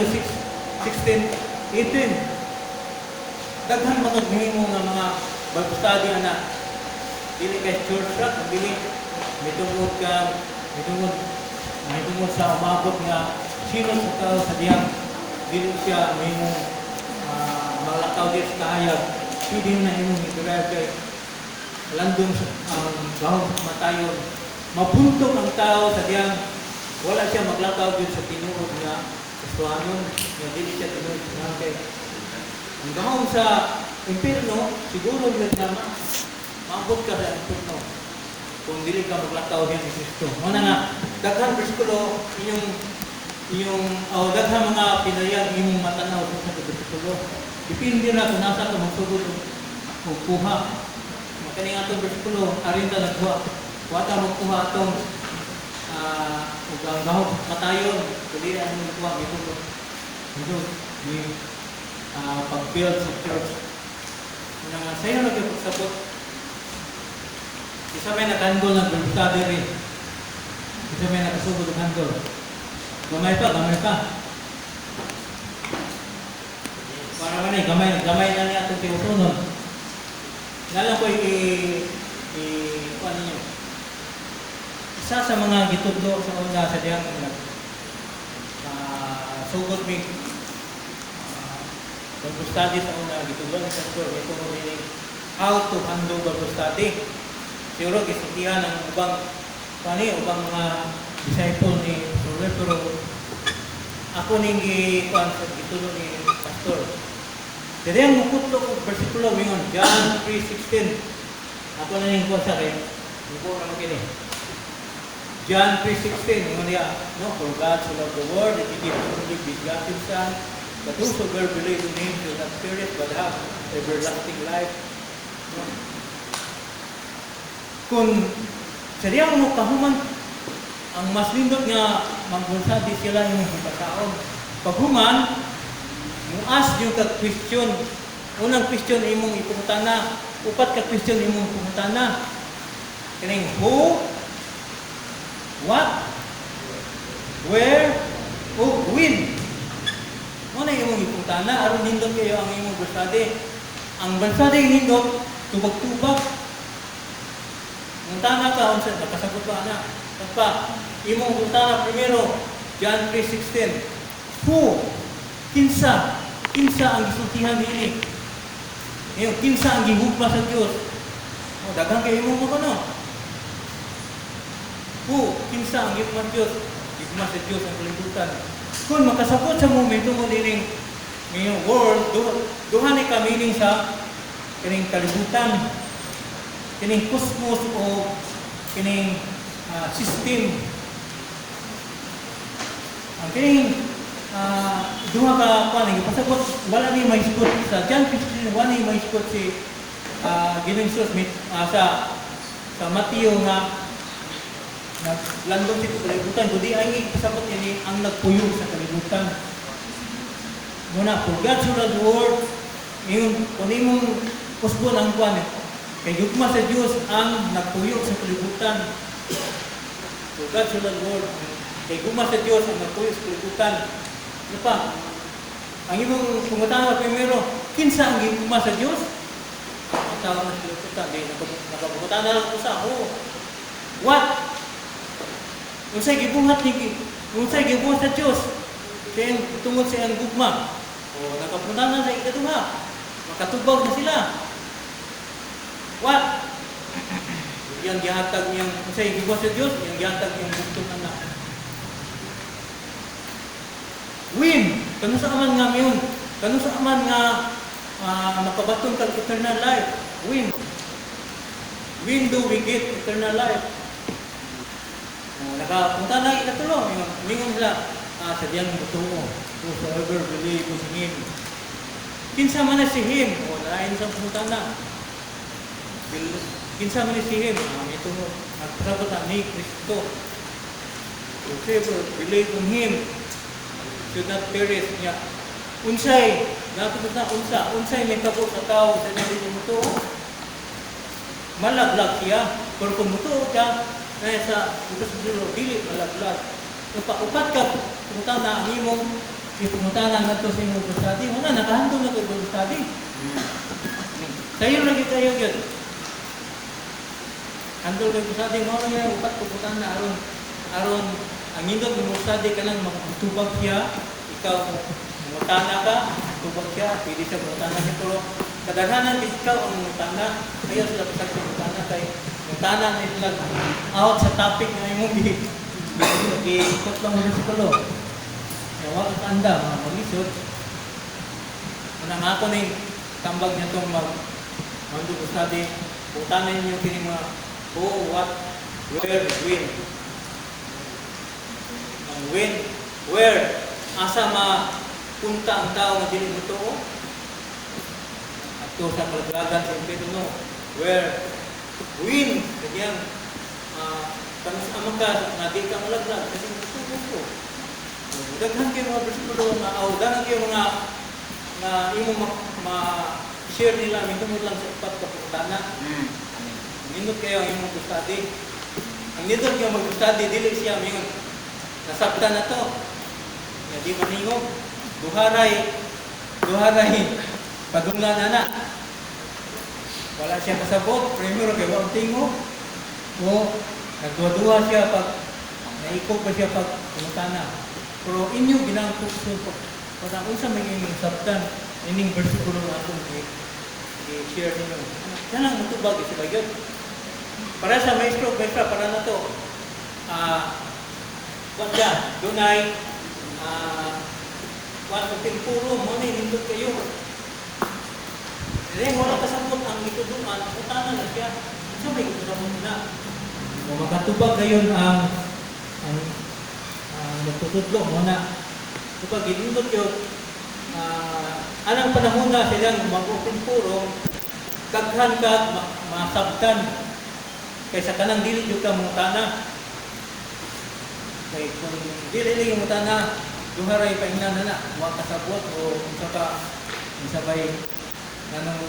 6:16-18 daghan mga gihimo nga mga Bible study ana dili kay church rock dili mitungod sa umabot nga sino sa tao sa diyang dili siya mahimo malakaw din sa kahayag pwede na imong i-derive kay landong ang bahog matayon mabuntong ang tao sa diyang wala siya maglakaw din sa tinuod nga Tuhanon, nga dili siya tinuod nga kay ang gahom sa impierno siguro gyud naman maabot ka sa impierno kung dili ka maglakaw din ni Kristo. Muna nga daghan bersikulo inyong daghan mga pinayag imong matanaw sa bersikulo. Depende na kung nasa ka magsugod o kuha. Makaning atong bersikulo arin ta nagkuha. Wata magkuha atong ug ang gahom matayon dili ang nagkuha gitulo. Ito ni pag-build sa church. Muna nga sayo na gyud pagsabot. Isa may nakandol ng Bible study rin. Isa may nakasugod ng handol. Gamay pa. Para man ay gamay na niya itong tinutunon. Nalang ko kuha ninyo. Isa sa mga gitudlo sa una sa diyang sugod mig Bible study sa una gitudlo ng pastor. Ito mo rin how to handle Bible study. Siguro kisitihan ng ubang mga disciple ni Pastor, pero ako ning gikuan sa gitulo ni Pastor. Dili ang mukutlo og bersikulo mingon John 3:16. Ako na ning kuan sa kay buko na mo kini. John 3:16 mingon niya, no, for God so loved the world that he gave his only begotten Son, that whosoever believes in him shall not perish but have everlasting life. No? Kung sariyang mo kahuman ang mas lindot nga magbulsadi sila yung pagkataon. Paghuman, muas yung kag-question. Unang question imong ipungutana, upat ka question imong ipungutana. Kining who, what, where, when. Ano imong ipungutana, aron lindot kayo ang imong bulsadi. Ang bulsadi lindot, tubag-tubag. Untana ka, unsa nakasagot ba na? Pagpa, imong untana primero, John 3:16. Who? Kinsa ang gisultihan niini? Yung kinsa ang gihugma sa Dios? Daghang kay imong mo no. Who? Kinsa ang gihugma sa Dios? Gihugma sa Dios ang kalibutan. Kung makasabot sa momento mo dining ngayong world, duha ni ka meaning sa kining kalibutan. Kining cosmos o kining system. Ang kining duha ka kuan pasabot wala ni may spot sa John 15 wala ni may spot si Ginoong Jesus sa Mateo nga naglandong sa kalibutan kundi ay pasabot ni ang nagpuyo sa kalibutan. Muna for God so loved the world kung imong kusbon ang kuan, kay gugma sa Dios ang nagtuyo sa kalibutan. So God so the Lord, kay gugma sa Dios ang nagtuyo sa kalibutan. Ano pa? Ang imong pangutana primero, kinsa ang gugma sa Dios? Ang tawag na kalibutan, di nakabutana lang ko sa what? Unsay gibuhat sa Dios? Kaya tungod sa ang gugma. O nakapunta na sa ikaduha. Makatubag na sila. What? Yang gihatag niyang unsay gibuhat sa Dios, yang gihatag niyang bugtong anak. Win, kanu sa aman nga miyon, kanu sa aman nga makabaton kag eternal life. Win. Win do we get eternal life? Nakapunta na ikatulo, mingon sila sa diyang butuo. Whosoever believe in Him. Kinsa man na si Him, o nalain sa pumunta na. Kinsa man na si Him, ito nagpasabot na ni Kristo. Whosoever believe in Him should not perish niya. Unsay, napagod na unsay may kabot sa tao sa nalito mo to. Malaglag siya, pero kung mutuo ka, kaya sa bukas mo dili malaglag. Upat ka, pumunta na ang imong, pumunta na nga ito sa imong study, wala, nakahandong na ito yung study. Sa'yo lagi kayo yun. Handol kayo study, mo lang yung upat pupunta na aron ang indot mo study ka lang, magtubag siya, ikaw, mutana ka, tubag siya, pwede siya mutana siya, pero kadaghanan ikaw ang mutana, kaya sila pasag sa mutana, kay mutana nila out sa topic na imong ikot lang ulit sa kulo. Kaya wag tanda, mga mag-isot. Unang ako na yung tambag niya itong mag-mandog study, mutana ninyo kini mga who, what, where, when. Ang when, where, asa mapunta ang tao na dili mo ito, at ito sa kalaglagan sa impito no, where, when, kanyang, amang ka, nadi ka malaglag, kasi matutulog ko. Daghan kayo mga bersikulo, daghan kayo mga imong ma-share nila, mintumod lang sa upat kapitana. Nindot kayo ang imong study. Ang nindot kayo mag-study, dili siya, mingon, nasabta na to. Di maningog, duharay, padunglan na. Wala siya kasabot, primero kay wag tingog. O nagduwa-duwa siya pag naikog pa siya pag umutana. Pero inyo ginangkukso po. Kung unsa may inyong sabtan, ining bersikulo na akong i-share ninyo. Yan lang matubag, isa yun. Para sa maestro, para na to, wala, dunay, walang puro mo na hinindot kayo. Then, wala kasabot ang ituduman, utana na siya. So, may kasabot na. Kung makatubag ngayon ang nagtutudlo mo na. Kapag hinindot yun, anang panahon na silang mag-open puro, kaghan ka, masabtan. Kaysa kanang dili yung ka mutana. Kaya kung dili yung mutana, duharay pa ina na huwag kasabot o sabay nanong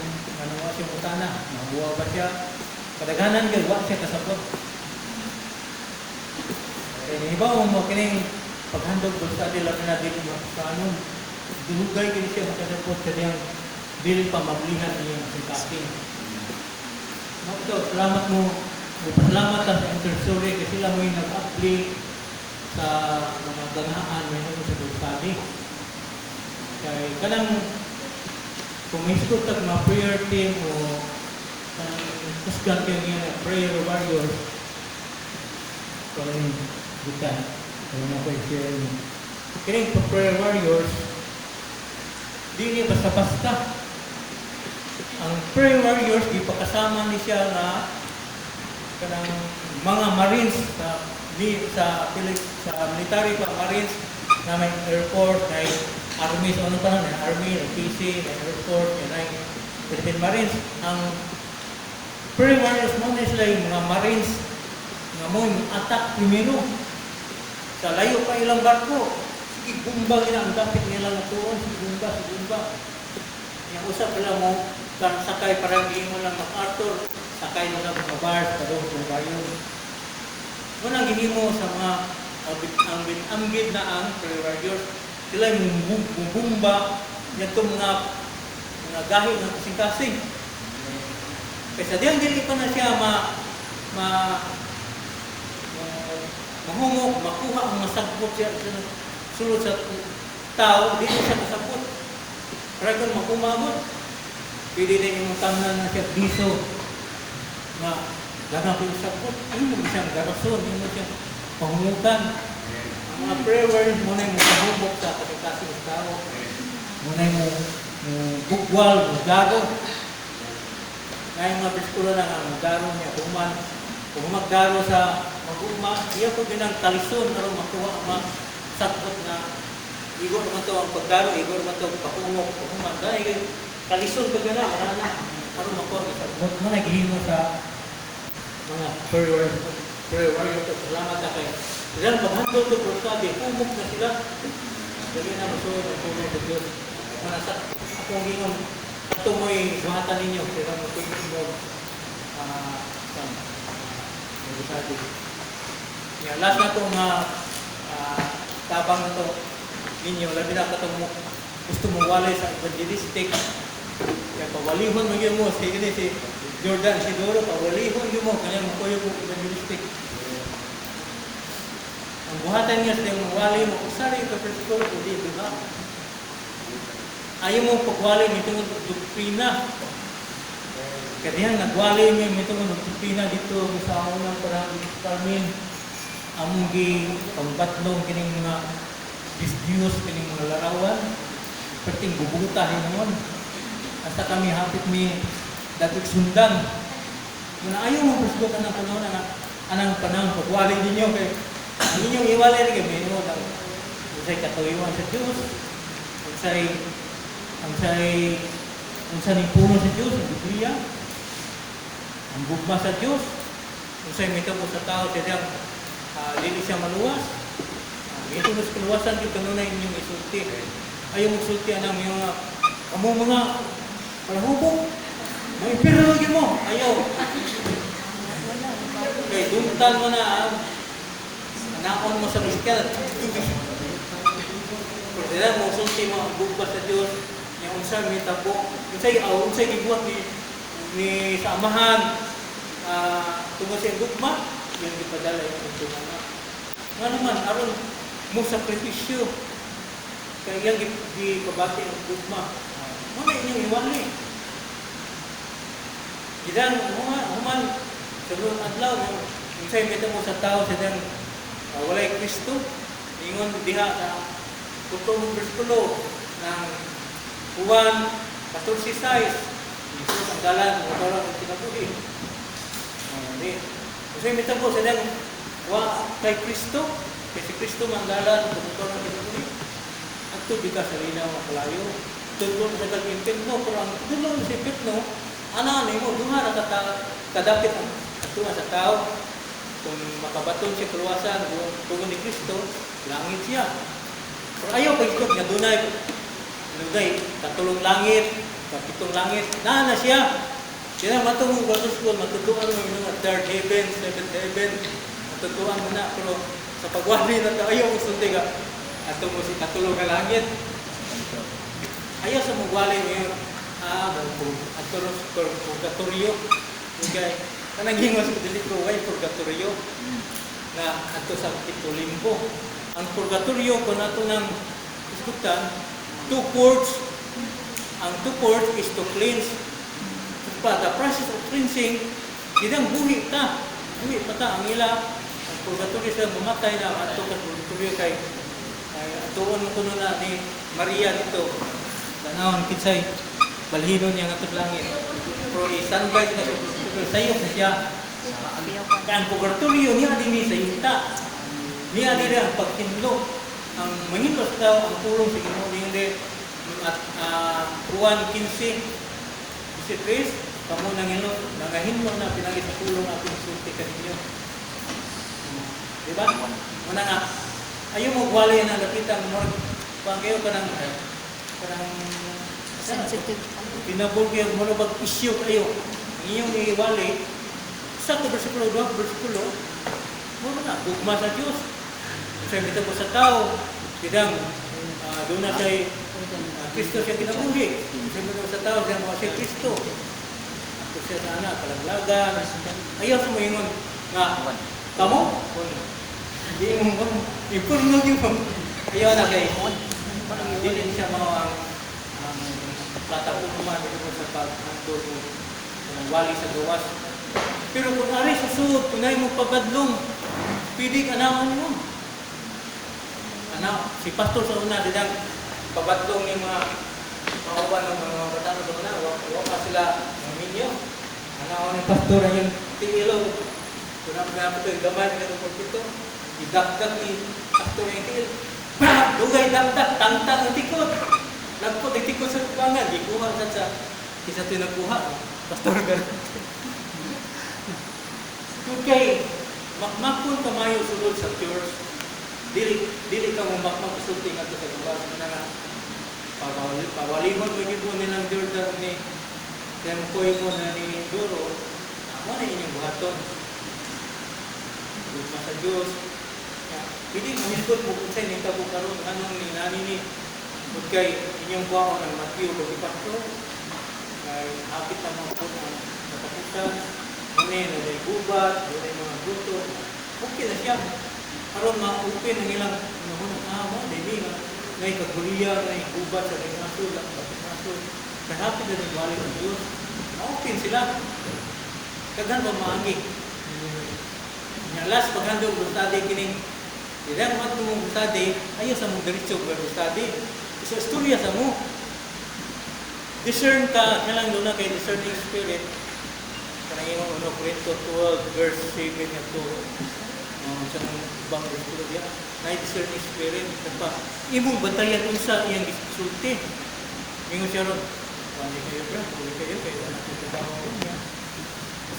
wa siya mutana, mabuwa ba siya, kadaghanan ka, huwag siya kasabot. Kaya iba mo kining paghandog doon sa atin lang na dili mo sa anong dulugay kini siya makasabot kaya dili pa mablihan niya ang sikating. Salamat mo, salamat ka sa interstory kasi sila mo yung nag-apply sa mga ganahan may nung sa study. Kaya kanang kung may tag mga prayer team o kusgan kayo nga prayer warriors, kung kita, kung ako i-share nyo. Kaya yung prayer warriors, di niya basta-basta. Ang prayer warriors, di pa kasama ni siya na kanang mga marines sa military pa marines na may Air Force, may Army, so ano pa na, may Army, may PC, may Air Force, may Philippine Marines. Ang prayer warriors mo na sila yung mga Marines nga mo yung attack primero. Sa layo pa ilang barko, sige, bumba nila ang kapit nila na tuon, sige, bumba. Yang usap pala mo, kan sakay parang hindi mo lang MacArthur, sakay mo lang mga bars, parang kung bayon. Unang gihimo sa mga ambit na ang prayer warriors, sila yung bumba, yan itong mga gahi ng kasing-kasing. Kaysa diyan, dili pa na siya mahumok, makuha ang masagbot siya sulod sa tao, dito siya kasabot. Para kung makumabot, pwede din yung tanan na siya biso na dagang ko yung sabot. Ano mo siyang garason, ano mo siyang pahumukan. Ang mga prayer warriors, muna yung mahumok sa kasing-kasing ng tao. Muna yung bugwal, gago. Ngayon mga piskula na nga, magdaro niya, human. Kung magdaro sa mag-uma, iya ko din ang talison na makuha ang mga sakot na igor naman ito ang pagdaro, igor naman ito pahumok, pahuman. Dahil talison ko gana, marana. Ano makuha ang sakot? Muna naghihimo sa mga prayer warriors. Salamat na kayo. Ilan paghandol ito, prosade, humok na sila. Dali na masuhin ang humok ng Diyos. Manasat akong gingon, ito mo'y buhatan ninyo, sila mo ito mo last na itong tabang na ito ninyo, labi na katong gusto mong walay sa evangelistic. Kaya pawalihon mo yun mo, si Jordan, siguro, pawalihon yun mo, kanya mo kuyo mo evangelistic. Ang buhatan niya sa yung wali mo, kung sari yung kaprisiko, hindi, di ba? Ayaw mo pagwalay mo itong doktrina. Kaya nagwalay mo itong doktrina dito sa unang parang Carmen. Among pangbatlong kining mga disdiyos, kining mga larawan. Perting bubutahin naman. Hasta kami hapit ni dapat sundan. Kung ayaw mo presgo ka ng panahon, anang panahon, pagwalay ninyo kay ang inyong iwalay rin kami mo ng unsay katuwiwan sa Diyos, unsay ning puno sa Diyos, ang Biblia, ang bugma sa Diyos, unsay mitabo sa tao, kaya dili siya maluwas. Ito mas kaluwasan yung kanunay inyong isulti. Ayaw magsulti anang mga among mga palahubog. May pirulogin mo. Ayaw. Okay, duntan mo na anaon mo sa miskal. Pero sila mo sulti mo ang bugma sa Diyos. Yung unsa may tabo. Unsay gibuhat ni sa amahan tungod sa bugma. Yung ipadala yung tuntunan na. Nga naman, aron mo sakripisyo. Kaya yung ipabati ang bugma. Muna inyong iwali. Idan, human, sunod adlaw, yung sa'yo mito mo sa tao, sa dyan, walay Kristo. Ingon diha sa kutong bersikulo ng Juan 14:6. Jesus ang dalan, motorang ang kinabuhi. Kasi may tabo sa dyan, kay Kristo, kasi Kristo manggalan, tumutor ng kinabuhi. At ito, di ka sa linaw makalayo. Tulong sa tag-impit mo, pero ang tulong sa impit mo, ano mo, duha na kadapit ang tunga sa tao. Kung makabaton siya kaluwasan, tungo ni Kristo, langit siya. Pero ayaw pa ito, nga dunay, katulong langit, kapitong langit, na siya. Kaya matungong Bible School, matutuan mo yung mga third heaven, seventh heaven, matutuan mo na, pero sa pagwali na ito, ayaw mo sunti ka, at mo si katulong ka langit. Ayaw sa magwali mo yun, at purgatorio, okay, kanang hingos ko dili ko, why purgatorio, na ato sa limbo. Ang purgatorio, kung ato nang iskutan, 2 ports, ang 2 ports is to cleanse. The process of cleansing, gidang buhi ta ang ila, ang purgatorio sila mamatay na ato ka purgatorio kay atuon mo kuno na ni Maria dito tanawon kinsay balhinon niya nga langit pero i-sunlight na sayop na siya kaya ang purgatorio niya din sa yuta niya din ang pagtinlo ang manginos daw ang pulong sa Ginoo din at Juan 15:23 kamo nang ino, nangahinmo na pinagit sa pulong ating sulti kaninyo. Diba? Muna nga, ayaw mo walay na lapitan mo, pang kayo ka ng Sensitive. Pinabol kayo, manubag issue kayo. Ang inyong iwali, sa ito versikulo, 2 versikulo, muna na, gugma sa Diyos. Sa imita po sa tao, tidang doon na kay Kristo siya kinabuhi. Sa imita po sa tao, siya mga siya Kristo. Ako siya sa anak, kalaglagan. Ayaw sa mo ingon nga, kamo? Hindi mo, impurno yung ayaw na kay hindi din siya mga plataforma dito sa pag-handle ng wali sa gawas. Pero kung ari susud, kung ay mo pabadlong, pwede ka naman mo. Si pastor sa una, didang pabadlong ni mga pauban ng mga batano sa una, wala sila ng minyo. Anaw ni pastor ang yung tiilo. Kung ang mga ito, yung gamay na itong pagkito, idakdak ni pastor yung tiil. Dugay dakdak, tangtang ang tikot. Nagpot ang tikot sa kubangan, di kuha sa isa ito nagkuha. Pastor ganun. Okay, makmakon kamayo sulod sa church. Dili ka mo makmakusulti nga ito sa gawas. Mana nga, pawalihon mo yung buwan nilang Jordan ni Tempoy mo na ni Duro. Ano na inyong buhaton? Dugma sa Diyos. Hindi mo hilgot mo kung sa'yo nita po karoon. Anong ni nani ni kung kay inyong buwan ng Matthew 24. Kay hapit na mga po ng katapusan. Mune, nalay gubat, nalay mga bruto. Okay na siya. Karoon ma-open ang ilang mo, dili nga. Ngay kaguliya, ngay gubat sa ngay asul, asul. Kahapit na nagwali ng Diyos. Ma-open sila. Kaghan ba maagi? Last paghandog ng study kining dirang mat mong study, ayaw sa mong diretso ng study. Isa istorya sa mo. Discern ka, kailang doon na kay discerning spirit. Kanang yung 1 Corinto 12 verse 7 nga to sa ibang verse diya na discerning spirit pa imong bantayan unsa iyang gisulti ingon siya ron wala kayo bro wala kayo kay wala ko trabaho niya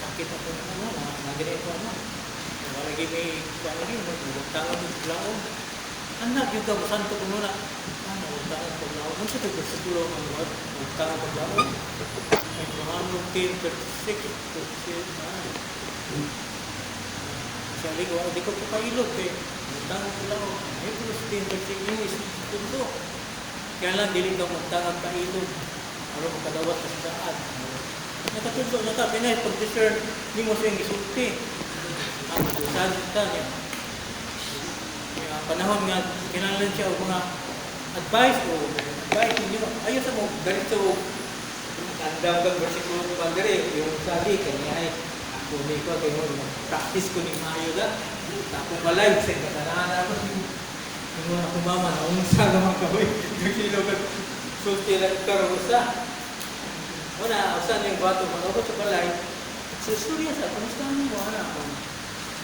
sakit ako na nagire ko ano wala gyud may lagi mo tangan mo lao anak yung ka santo kuno na ano tangan ko lao unsa to bersikulo ang word tangan ko lao Romanos 10:36 to 6. Sabi ko, di ko papailog eh. Magtangan ko lang. Hebrews 10:36 yung isipin. Kaya lang, dili daw magtangan pailog. Ano makadawat sa saan. Nakatulog na ka, pinay, pag-discern, hindi mo siyang isulti. Ang masasalit ka niya. Panahon nga, kinalan siya o mga advice ninyo. Ayun sa mo, ganito ang damgang versikulo ko bandere, yung sabi, kanya ay ako ni ko, kaya mo, practice ko ni Mayo lang. Tapos pala, sa katanahan ako, yung mga kumama na unsa naman kaway, yung kilogag, sulti lang karusa. Una, usan yung bato, manokot sa balay, sa istorya sa, kamusta mo,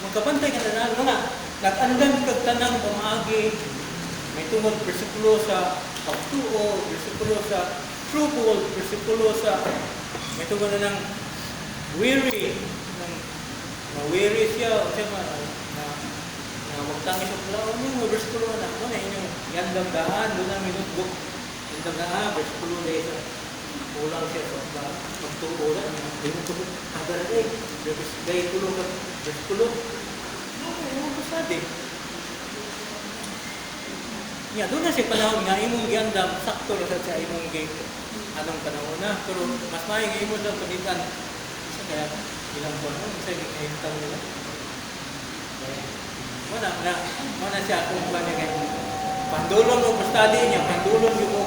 magkapantay ka na nga, nag-andan kagtanang pamaagi, may tungod versikulo sa pagtuo, versikulo sa true versikulo sa may tungkol na ng weary na-weary siya o siya na magtangis sa pulaon yung versikulo na ano na inyong yandang daan doon na may notebook yandang daan versikulo na isa ulang siya sa magtuo na yung notebook agad eh dahil tulong ka versikulo yung masabi ya doon na siya panahon nga imong yandang sakto na sa imong game anong panahon na, pero mas maing imo lang panitan. Isa kaya ilang buwan mo, isa yung taon nila. Mana siya kung paano kayo. Pandulong mo study niya, pandulong mo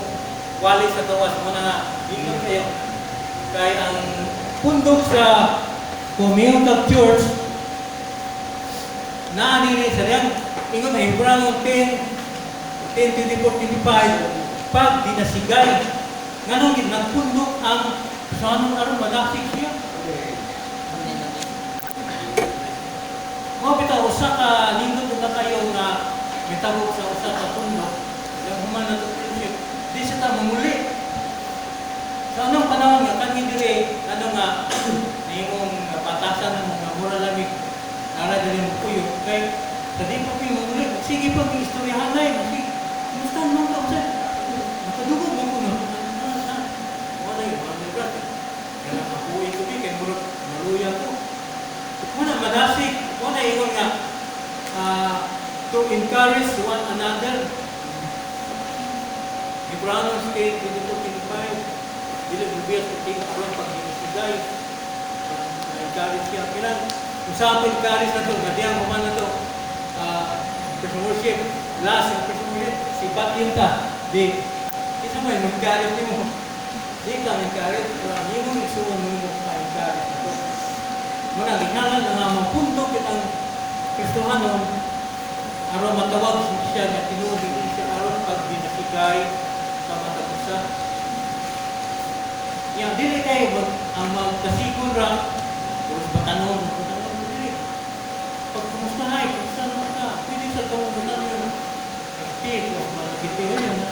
wali sa gawas mo na ingon kayo. Kaya ang pundok sa Community Church na anili sa riyang ingon na Hebreo 10:24-25 pag dinasigay nganong nagpundok ang sanong aron malasig siya. Mo bitaw usa ka lingkod na kayo na mitawag sa usa ka pundok. Yung human na friendship, di siya ta mamuli. Sa anong panahon nga kami dire ano nga nimong napatasan ng mga mura lamig ara diri mo puyo kay dili pa pi mamuli. Sige pa mi istoryahan nay, sige. Kumusta man ka usa? Nakadugog mo ko Libranos 8, 22-25, dili bubiyas ko tingin aron pag ginisigay. Encourage siya. Kailan, kung sa atin encourage na ito, gadiyang kuman na ito, person worship, last yung person worship, sipat yun ka. Di, isa mo yung encourage mo. Di ka encourage, kung yung mga isuon mo ka-encourage ito. Muna, ginalan na nga mga punto kitang Kristohanon, aron matawag siya na tinuod siya aron pag binasigay sa matapusa. Yang dili kay ang magkasikon ra, terus batanon, dili. Pag kumusta na, kumusta naman ka, pwede sa tawag na yun. Pwede, malagiti yun na.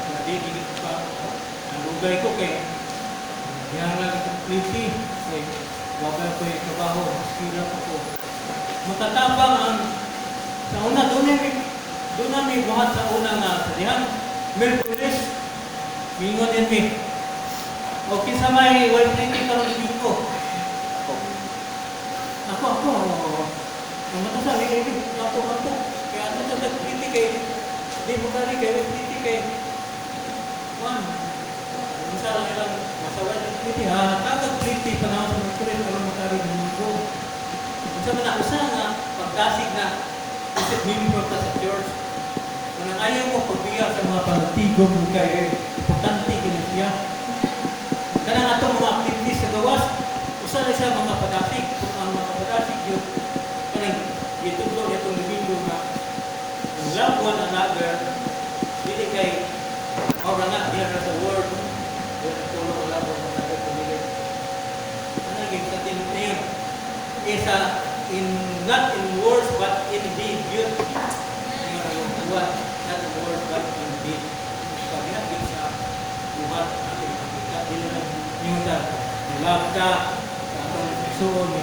Nadigigit pa. Ang lugay ko kay, yan lang itong pliti. Kasi, wabay ko yung trabaho, hirap ako. Matatabang ang sa una, doon namin buhat sa una nga sa dihan. Merkulis, mingon din mi. O kinsa may 190 karon dito. Ako. Ang matasa, ako. Kaya ano sa nagpliti kay, hindi mo kari kay, nagpliti kay, one. Minsan lang ilang masaway nagpliti, tagag pliti, panahon sa nagkulit, alam mo kari dito. Minsan man ako nga, pagkasig na, isip minimum ka sa church. Kung ayaw mo pagbiya sa mga panatigong mo kayo, importante kinasiya. Kanang ato mga activities sa gawas, usa na siya mga padasig. Kung ang mga padasig yun, kanang itulog itong domingo na yung love one another, hindi kay or nga, diyan na sa word, tulog ang love one another, pumili. Ano naging sa tinutayang? Isa, not in words, but in deed, yun. Not in words, but in deed. Pag ginagin sa buhat, dili na yung love ka, sa atong isuon,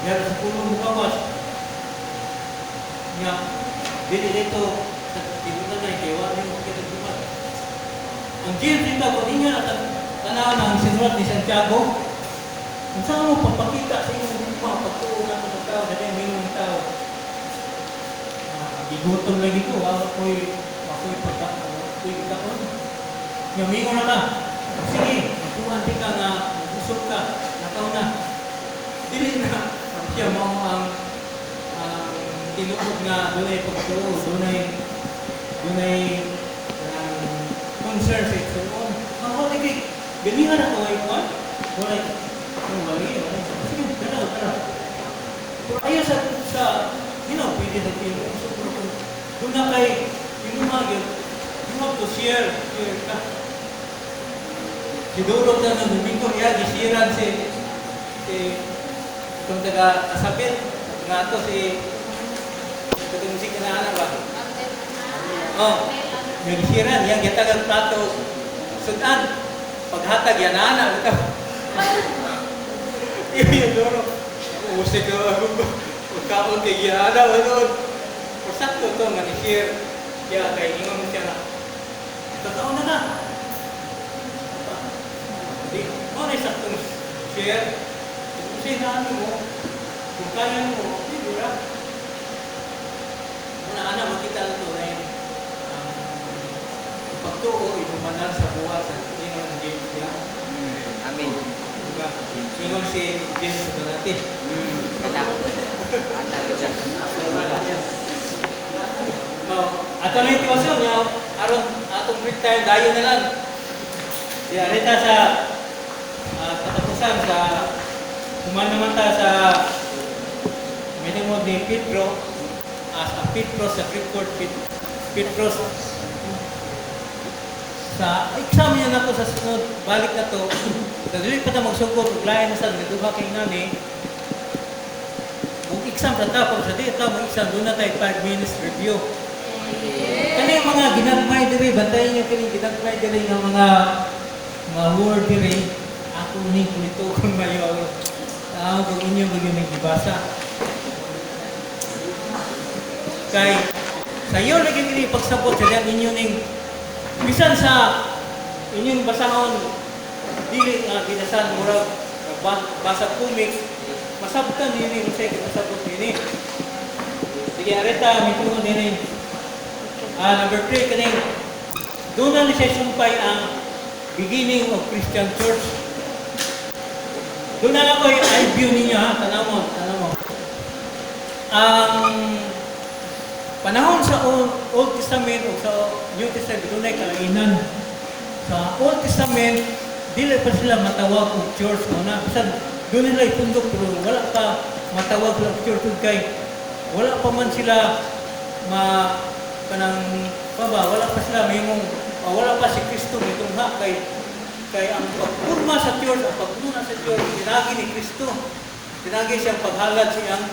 meron sa pulong mo kawas. Nga, dili dito, sa tibutan na, kaya wala yung kita buhat. Ang James dito, kung ninyo tanaw ng sinulat ni Santiago, kung saan mo papakita sa inyong mga pagtuon ng mga tao, sa mga tao, igutom lagi ko, ako'y pagkakon. Yamingo na ka. Sige, magtuhan di ka nga, usok ka, nakaw na. Dili na, siya mo ang tinuod nga, doon ay pagtuon, doon ay concern sa ito. Ako, nagig, gamihan ako ay kwan. Wala, mali. Sige, gano'n. Pero ayaw sa pwede na tinuod. Doon na kay, pinumagin, you have to share ka. Sidurog na ng domingo, gisiran itong taga-asapit, nga ito musik na ba? Yung gisiran, yung gitagang plato, sudan, paghatag yan na ito. Yung duro, musik na pagkaon kay Gihana, manood. Sakto ito nga ni-share, kaya kay ingon siya na, totoo na na. Ano yung saktong share? Kung sinaano mo, kung kaya mo, hindi ba? Una-ana, makita na ito na yung pagtuo, ibumanan sa buhay sa ingon ng James niya. Amen. Diba? Ingon si James sa natin. Ato na yung tiwasyon niya, aron atong break time, dayo na lang. Siya, rita sa katapusan, kuman naman ta sa minimum ni Petro, as a Petros, sa Greek word Petros. Sa exam niya na to sa sunod, balik na to, dili pa na magsugod, uglayan na sa nagduha kay nani, kung exam sa tapos, sa dito, mag-exam, doon na tayo 5 minutes review. Kani mga ginagmay diri, bantayan niyo kini ginagmay diri nga mga word diri. Ako ni kulito kung mayo. Tao kung inyo bagyo nagbasa. Kay sayo lagi diri pagsabot sa inyo ning bisan sa inyong basahon dili nga binasan murag basa comics masabtan diri unsay kinasabot diri. Sige areta mituon diri. Number 3 kaning Doon na siya sumpay ang beginning of Christian Church. Doon na ako yung i-view ninyo ha, tanaw mo. Ang panahon sa Old Testament o sa New Testament, doon ay kalainan. Sa Old Testament, dili pa sila matawag og church na. Bisan doon nila ipundok pero wala pa matawag lang church kay wala pa man sila wala pa sila mayong wala pa si Kristo nitong kay ang pagpurma sa church, ang pagpurma sa church, tinagi ni Kristo. Tinagi siyang paghalad siyang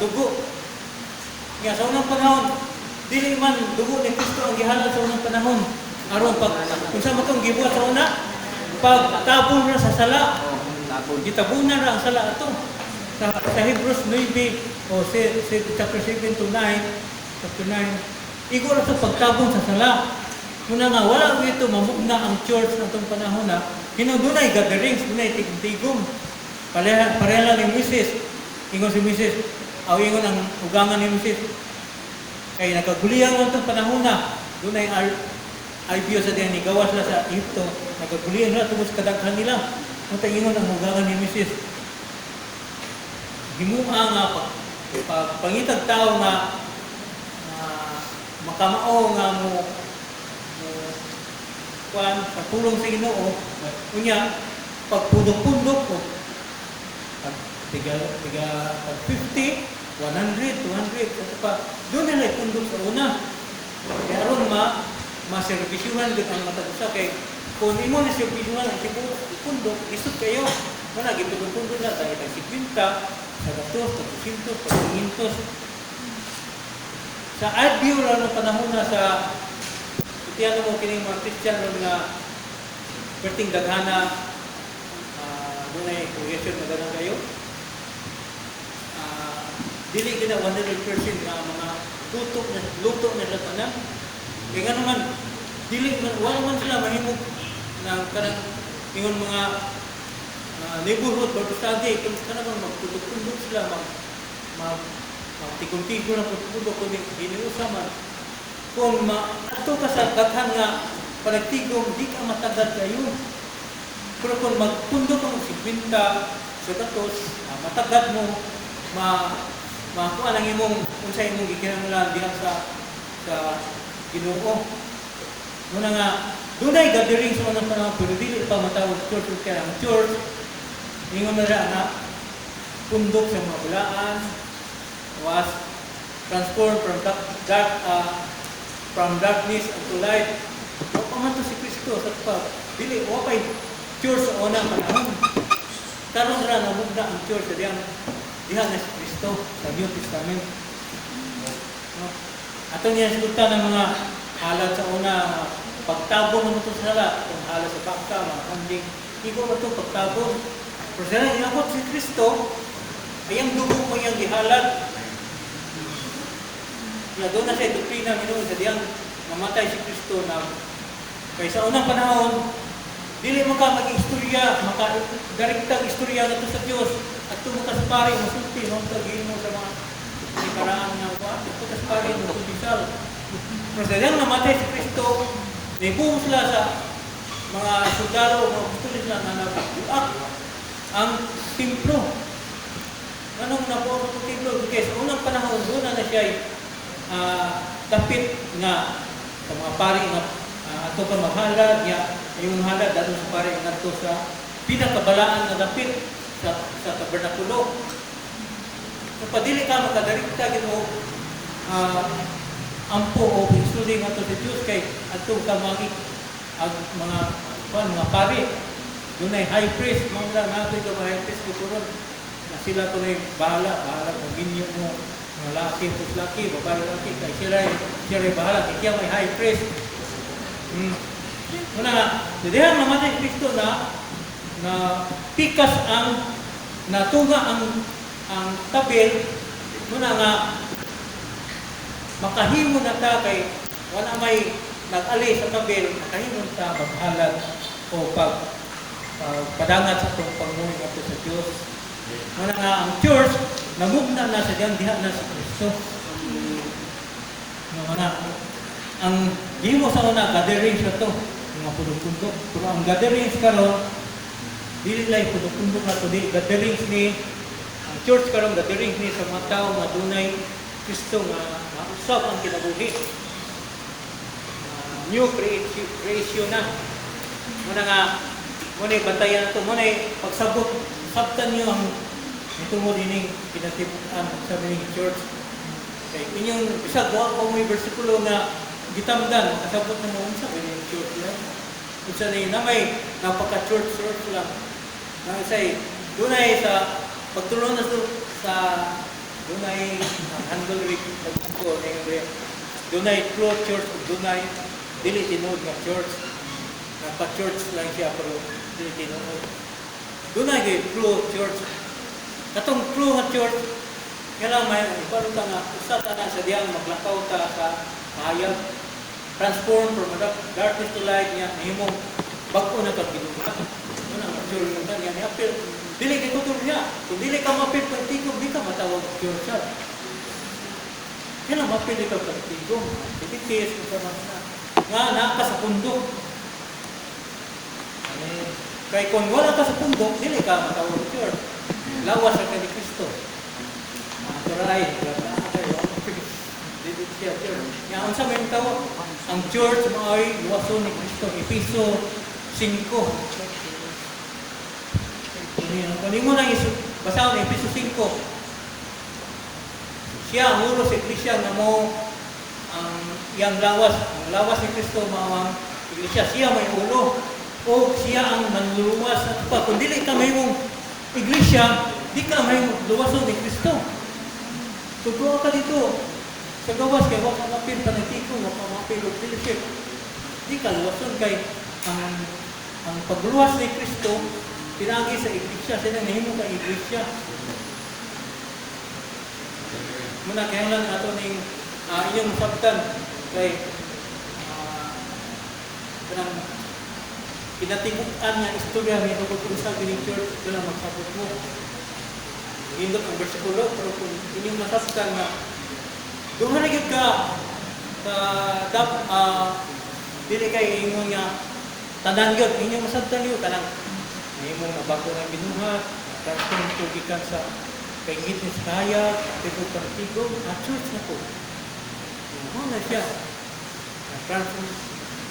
dugo. Nga sa unang panahon, dili man dugo ni Kristo ang gihalad sa unang panahon. Aron kung sa matong gibuhat sa una, pagtabon na sa sala. Gitabunan na ang sala ato. Sa Hebrews 9 o chapter 7 to 9, chapter 9, igo na sa pagtabon sa sala. Muna nga, wala ito mamugna ang church na itong panahon na hinudunay gatherings, dunay tigom. Pareha lang ni Mrs. Ingon si Mrs. Ingon ang ugangan ni Mrs. Kaya nagkagulihan mo itong panahon na dunay Albiyo sa diyan ni gawas na sa Egypto, nagkagulihan na tungkol sa kadaghan nila. Kung ingon ang ugangan ni Mrs. Himuha nga pangitag tao nga makamao nga mo pagpulong sa Ginoo, kunya pagpundok-pundok ko pag 50, 100, 200 pa doon nila ipundok sa una. Kaya aron maserbisyuhan gud ang matag-usa kay kung imo na serbisyuhan ang pundok isod kayo wala gipundok na tayo tag 50 sa gatos, sa 200, sa 500. Sa adview lang ng panahon na sa itiyan mo kining mga Christian nga perting daghana doon ay congregation na ganun kayo. Dili gina 100% nga mga luto na latanan. Kaya nga naman, wala man sila mahimog na kanang ingon mga neighborhood Bible study, kung kanang magtutog-tundog sila, magtikong-tikong na pagtutundog kung hiniusa man. Kung ato ka sa daghan nga panagtigong, di ka matagad kayo. Pero kung magtundog ang 50 sa gatos, matagad mo, makuha lang imong kung sa imong gikinahanglan diha sa Ginoo. Muna nga, doon ay gathering sa unang panahon, pero dili pa matawag church. Kaya ang church, ingon na rin na pundok sa mga bulaan, was transformed from darkness unto light. O paman to si Kristo sa pag dili, wapay church sa unang panahon. Karon ra na mugna ang church sa diha na si Kristo sa New Testament. Ato niya sigutan ng mga halad sa una, pagtabong mo ito sa sala, kung halad sa bakta, mga kanding, ikaw mo ito pagtabong. Pero sila, inabot si Kristo, ay ang dugo mo yung gihalad. Kaya doon na siya doktrina, minuon sa diyang mamatay si Kristo na kaya sa unang panahon, dili mo ka mag-istorya, maka-direktang istorya na ito sa Diyos, at tumukas pari, masulti, magtagin mo sa mga karaan ng tukas pari, masubisal. Pero sa diyang namatay si Kristo, naibuho sila sa mga sundalo, mga gusto sila na nagbuak ang templo. Anong nabuak ang templo? Kasi sa unang panahon, doon na siya tapit nga sa mga pari nga ato ka maghalad, yung halad dato sa pari nga ato sa pinakabalaan na dapit sa tabernakulo. Kung padili ka makadarikta gito ampo o insulin nga to sa Diyos kay ato ka mga pari. Doon ay high priest, mga natin ka mga high priest kukuron na sila to na bahala kung ginyo mo mga laki, puslaki, babae laki, kay sila ay bahala, kaya may high priest. Muna nga, dadihan naman ay Kristo na pikas ang natunga ang tabil, muna nga makahimo na ta kay wala may nag-ali sa tabil, makahimo ta maghalad o padangat sa itong pangmuhin nato sa Diyos. Muna nga ang church, namugna na sa diyan diha na sa Kristo. Muna ang gihimo sa una gatherings na to, mga pudok-pudok. Pero ang gatherings karon dili lang pudok-pudok na to, di gatherings ni ang church karon gatherings ni sa mga tao nga dunay Kristo nga mausap ang kinabuhi. New creation na. Muna nga muna bantayan to, muna pagsabot sabtan niyo ang itungod ining pinatibukan sa mga church. Kay inyong bisag wa pa may bersikulo na gitamdan kasabot na mo unsa ining church lang. Unsa na may napaka-church lang. Nang say dunay sa pagtulong na sa dunay handle week pagtuo ning dunay true church ug dunay dili tinuod nga church. Nagpa-church lang siya pero dili tinuod. Dunay gay true church. Katong true nga church kailangan may iparuta nga usa ta na sa diyang maglakaw ta sa mahayag, transform from darkness to light niya, nahimong bag-o na kagbinugan. Ano ang mature yung kanya niya, pero dili kay tutur niya. Kung dili ka mapil pagtigong, di ka matawag mature siya. Kailangan mapil ka pagtigong, tipitis, kung sa mga nga naka sa pundok. Kaya kung wala ka sa pundok, dili ka matawag mature. Lawas sa kani Kristo. Turay, dili siya church. Nga unsa may tawag ang church mao'y luwason ni Kristo. Episo 5. Kung mo nang basahon Episo 5. Siya ang ulo sa iglesia na mo ang iyang lawas. Ang lawas ni Kristo mao ang iglesia. Siya may ulo o siya ang manluluwas at pa. Kung dili ka may mong iglesia, di ka may luwason ni Kristo. Tutuwa ka dito. Sa gawas kay wala ka mapil panatiko, wala ka mapil og fellowship. Di ka luwason kay ang pagluwas ni Kristo pinagi sa iglesia, sila nahimo ka iglesia. Muna kaya lang ato ning inyong masabtan kay kanang pinatibukan nga istorya ni tungkol sa gining church kailangan magsabot mo. Hindot ang bersikulo, pero kung inyong masabtan nga dumanagid ka dili kay ingon nga tanan gyud inyong masabtan gyud kanang imong nabako nga binuhat transform to gikan sa kay ngitnis kaya pero partigo church na po. Na siya transform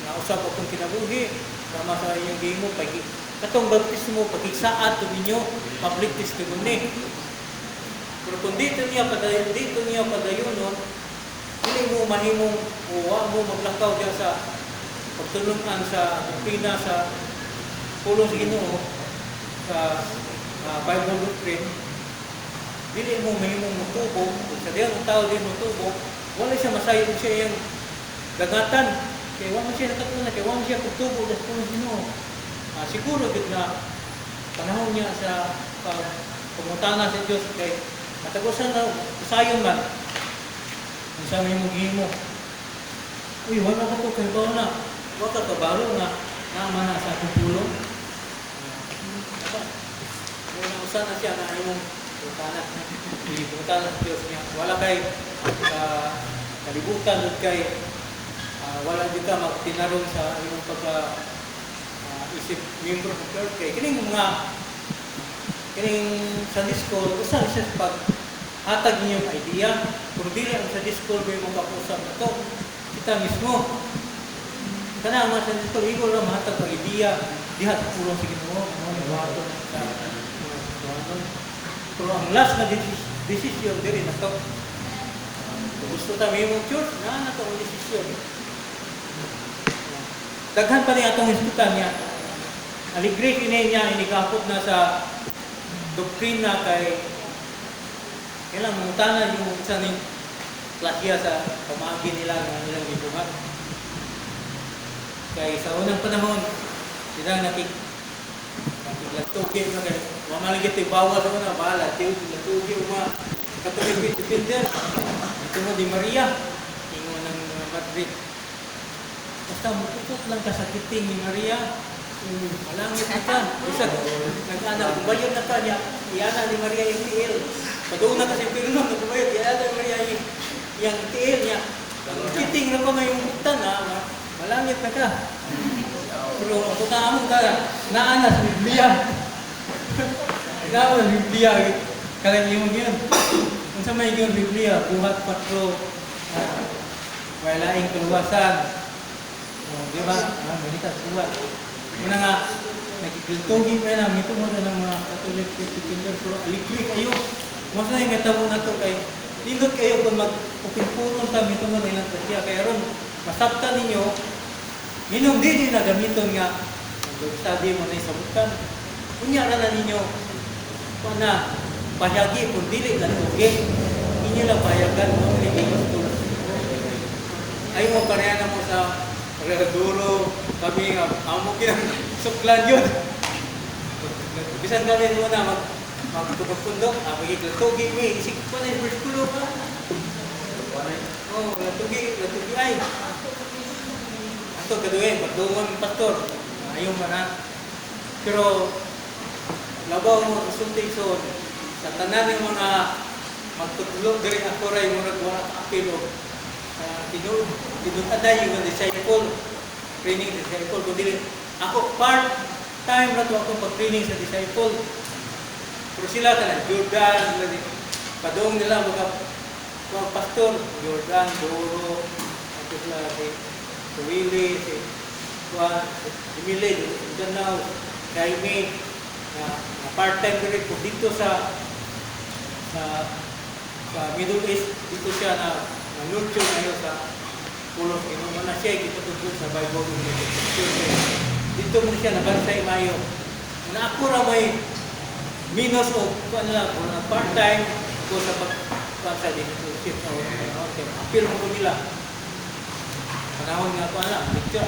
na usab akong kinabuhi sama sa inyong gihimo pag katong baptismo pagigsaad to ninyo public testimony. Pero kung dito niya padayon no, hindi mo mahimong uwa mo maglakaw diya sa pagtulungan sa doktrina sa pulong sa Ginoo sa Bible doctrine. Dili mo mahimong mutubo, sa diyan ang tao din mutubo, wala siya masayon siya yung dagatan. Kaya wala siya nakatulong, kaya wala siya pagtubo sa pulong sa Ginoo. Siguro gid na panahon niya sa pagmutana sa Dios kay matagusan na usayon man. Kung sa may mughimo. Uy, wala ka to kay bawa na. Wala ka kabalo na naman na sa akong pulong. Kung usan na siya na imong putana. Putana sa Diyos niya. Wala kay kalibutan at kay wala din ka magtinarong sa imong isip membro ng church. Kay kining mga kining Sunday school, usan siya sa pag-hatag niyo ang idea. Kung dili ang Sunday school may mga kausap na to, kita mismo. Kana ang mga Sunday school, ikaw lang mahatag ang idea, dihat pulong sa Ginoo, mawato sa pero ang last na decision diri na to. Gusto ta may mong church, na to ang decision. Daghan pa ni atong iskutan niya. Aligre kini niya inikapot na sa doktrina kay kailang mangutana yung isa ning klasya sa pamagi nila ng nilang gibuhat. Kay sa unang panahon sila nakiglagtugi na kay mamaligit yung bawal sa una bahala tiyo naglagtugi mga katulig defender ito mo di Maria ingo ng Madrid basta mutupot lang kasakiting ni Maria malangit na ka. Isa, nag-anak, kumayon na ka niya. Iyana ni Maria yung tiil. Pag-una kasi pirno, nagkumayon. Iyana ni Maria yung tiil niya. Kiting na ko ngayong butan, malangit na ka. Pero kung naamon ka, naan na sa Biblia. Naamon sa Biblia, kaya yung yun. Kung sa may yung Biblia, buhat 4, walaing kaluwasan. Di ba? Ganita sa buhat. Muna nga, nakikiltugi mo na, ito mo na ng mga Catholic Christian, pero aliklik kayo. Mas na yung metabo na ito kay lindot kayo kung mag-upimpuron kami ito mo na ilang tasya. Kaya ron, masabta ninyo, minong di na gamiton nga, study mo na isabutan. Kunya na ninyo, na pahayagi kung dili lang tugi, inyo lang pahayagan mo, hindi gusto. Ayaw mo pareha na mo sa Duro, kami nga, amo kinang suklan yun. Bisan kami muna magtugag-tundok, magigiltugi mo eh. Isip ko na yung versikulo ka. Oo, latugi ay. Ato kaduin, pagdungon pastor. Ayaw man na. Pero, labaw mo, sulting so, sa tanan ng mga magtutulog dari ako rin mo nagwala kapilo. Tinudaday yung disciple, training disciple. Kung dili, ako part-time na to ako pag-training sa disciple. Pero sila ka na, Jordan, padong nila mga pastor, Jordan, Doro, ako sila, si Willie, si Juan, si Millie, si Danaw, Jaime, na part-time ko rin po dito sa Middle East, dito siya na nurture ngayon sa pulos. Inuman na siya, ipatugod sa Bible. Dito mo siya nabansay mayo. Na ako ra may minus o part-time ko sa pagpasa dito. Appeal mo ko nila. Panahon nga ko alam, picture.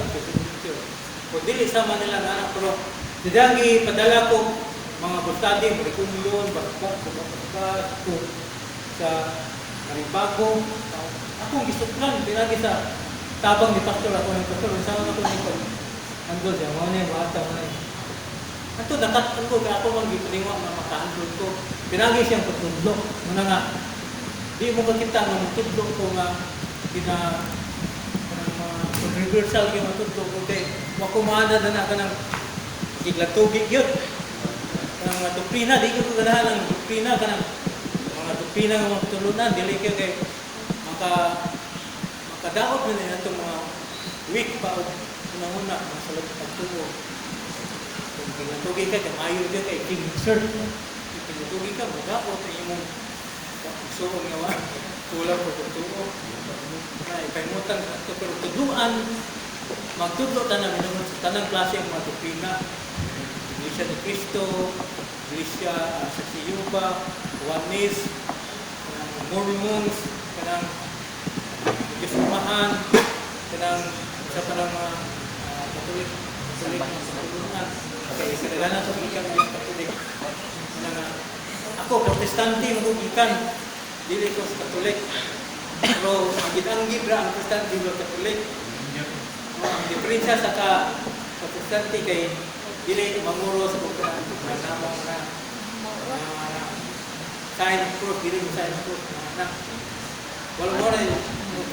Kung dili sama nila nga anak, pero didangi padala ko mga bustadi, marikunyon, bakbak, sa Maribago. Akong gisuklan, pinagi sa tabang ni pastor ako ng pastor. Sama ako nito. Andol siya, mga niya, bata mo na yun. Ito, nakatan ko, kaya ako mang gipaningwa na makahandol ko. Pinagi siyang patudlo. Muna nga, di mo kakita nga matudlo ko nga reversal yung matudlo ko. Kaya makumana na na ka ng iglatugig yun. Kanang mga doktrina, di ko kaganahan ng doktrina, kanang mga doktrina ng mga tulunan, dili kayo kay makadaot na nila itong mga week pa o unang-una mga salag pagtuo. Kung pinatugi ka, kamayo ka kay King Sir. Kung pinatugi ka, magdaot na yung suong nga tulang o pagtuo. Ipaimutan ka ito, pero tudluan, magtudlo ta na minunod sa tanang klase ang mga doktrina. Iglesia ni Cristo, Iglesia sa Siyuba, Juanes, Mormons, kanang Diyos-umahan, kanang isa pa ng mga Katolik na tulungan. Kaya kadaghanan sa ikan ng Katolik. Ako, Protestante, mag-ikan, dili ko sa Katolik. Pero ang gitanggid ra ang Protestante, dili ko Katolik. Ang diferensya sa Protestante kay dili mamuro sa pagkanamang na sign of cross, dili mo sign of cross na walang mo rin,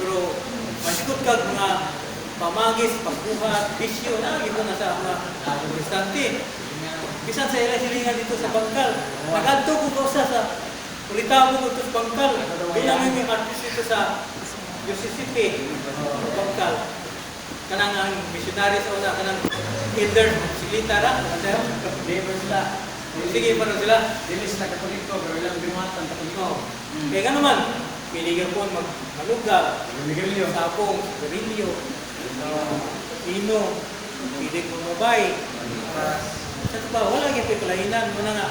pero masikot ka mga pamagis, pagbuhat, bisyo, ito na sa mga protestante. Bisan sa silingan dito sa Bangkal. Nagadto ko ko sa ulitabo ko ito sa Bangkal. Bilang may artist dito sa Mississippi, Bangkal. Kanang ang missionary sa una, kanang elder, silita ra, labor sila. Sige, paano sila? Dilis na Katoliko, pero ilang bimatan Katoliko. Kaya nga naman, piligan po maglugar, sapong, berilyo, ino, pilig mo mabay. Sa ba, wala yung pipilainan mo na nga.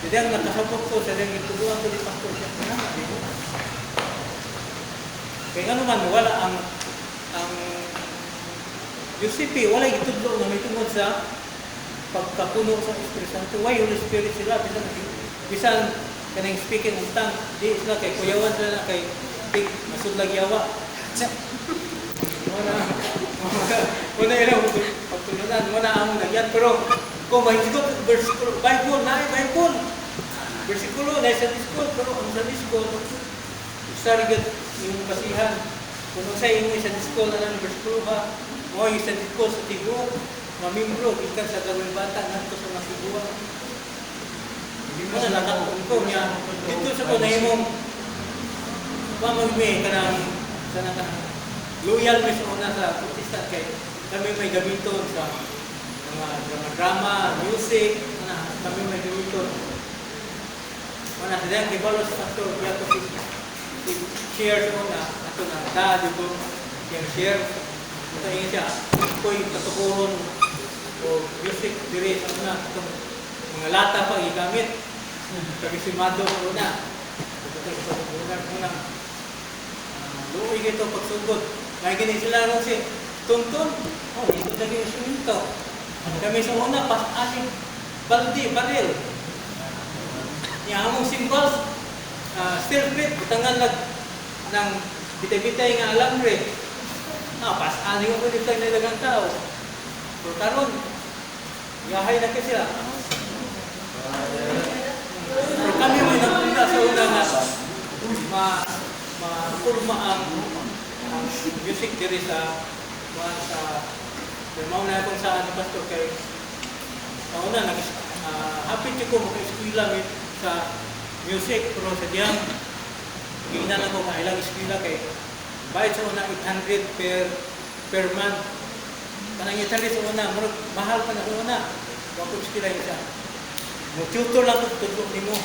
Jadi ang nakasapot ko, sa diyang ituduan ko di pastor siya. Kaya nga naman, wala ang Giuseppe, wala yung itudlo na may tungkol sa pagkapuno sa Espiritu Santo. Why Holy Spirit sila? Bisan kanang speaking ng tongue, di sila kay kuyawan sila na kay masudlag yawa. Muna ilang pagtulunan, muna ang nagyan. Pero kung mahigod, versikulo, Bible, Bible. Versikulo, na sa Discord, pero ang sa Discord, sarigad yung basihan. Kung sa inyo sa Discord na ng versikulo ha, mo isa dito sa Tigo, mga membro, ikan sa gawin bata, nandito sa mga Tigo. Hindi mo na nakatong ko niya. Dito sa ko na imong pamagmi ka ng loyal may sa una sa Protestant kay kami may gamiton sa mga drama, music, kami may gamiton. Mana sedang di balos pastor dia to share ko na ato na dado ko yang share ito yung siya ko'y katukuron o music dire sa una itong mga lata pa igamit kabisimado ko na muna luoy ito pagsugod kaya ganyan sila rin si tuntun ito lagi yung suminto kami sa una pas asin baldi baril yung among symbols, steel plate, butangan ng bitay-bitay nga alambre. Pas-aling ako dito ang nilagang tao. Pero karon, yahay na kasi sila. Pero kami may nagpunta sa una nga ma-purma ang music diri sa pero mauna akong saan ni Pastor kay sa una, happy ko maka-eskwila sa music pero sa diyang ginan ako kailang eskwela kay bayad sa una 800 per month kanang 800 sa una mahal pa na sa una wako eskwela isa mo tutor lang ko tutulong nimo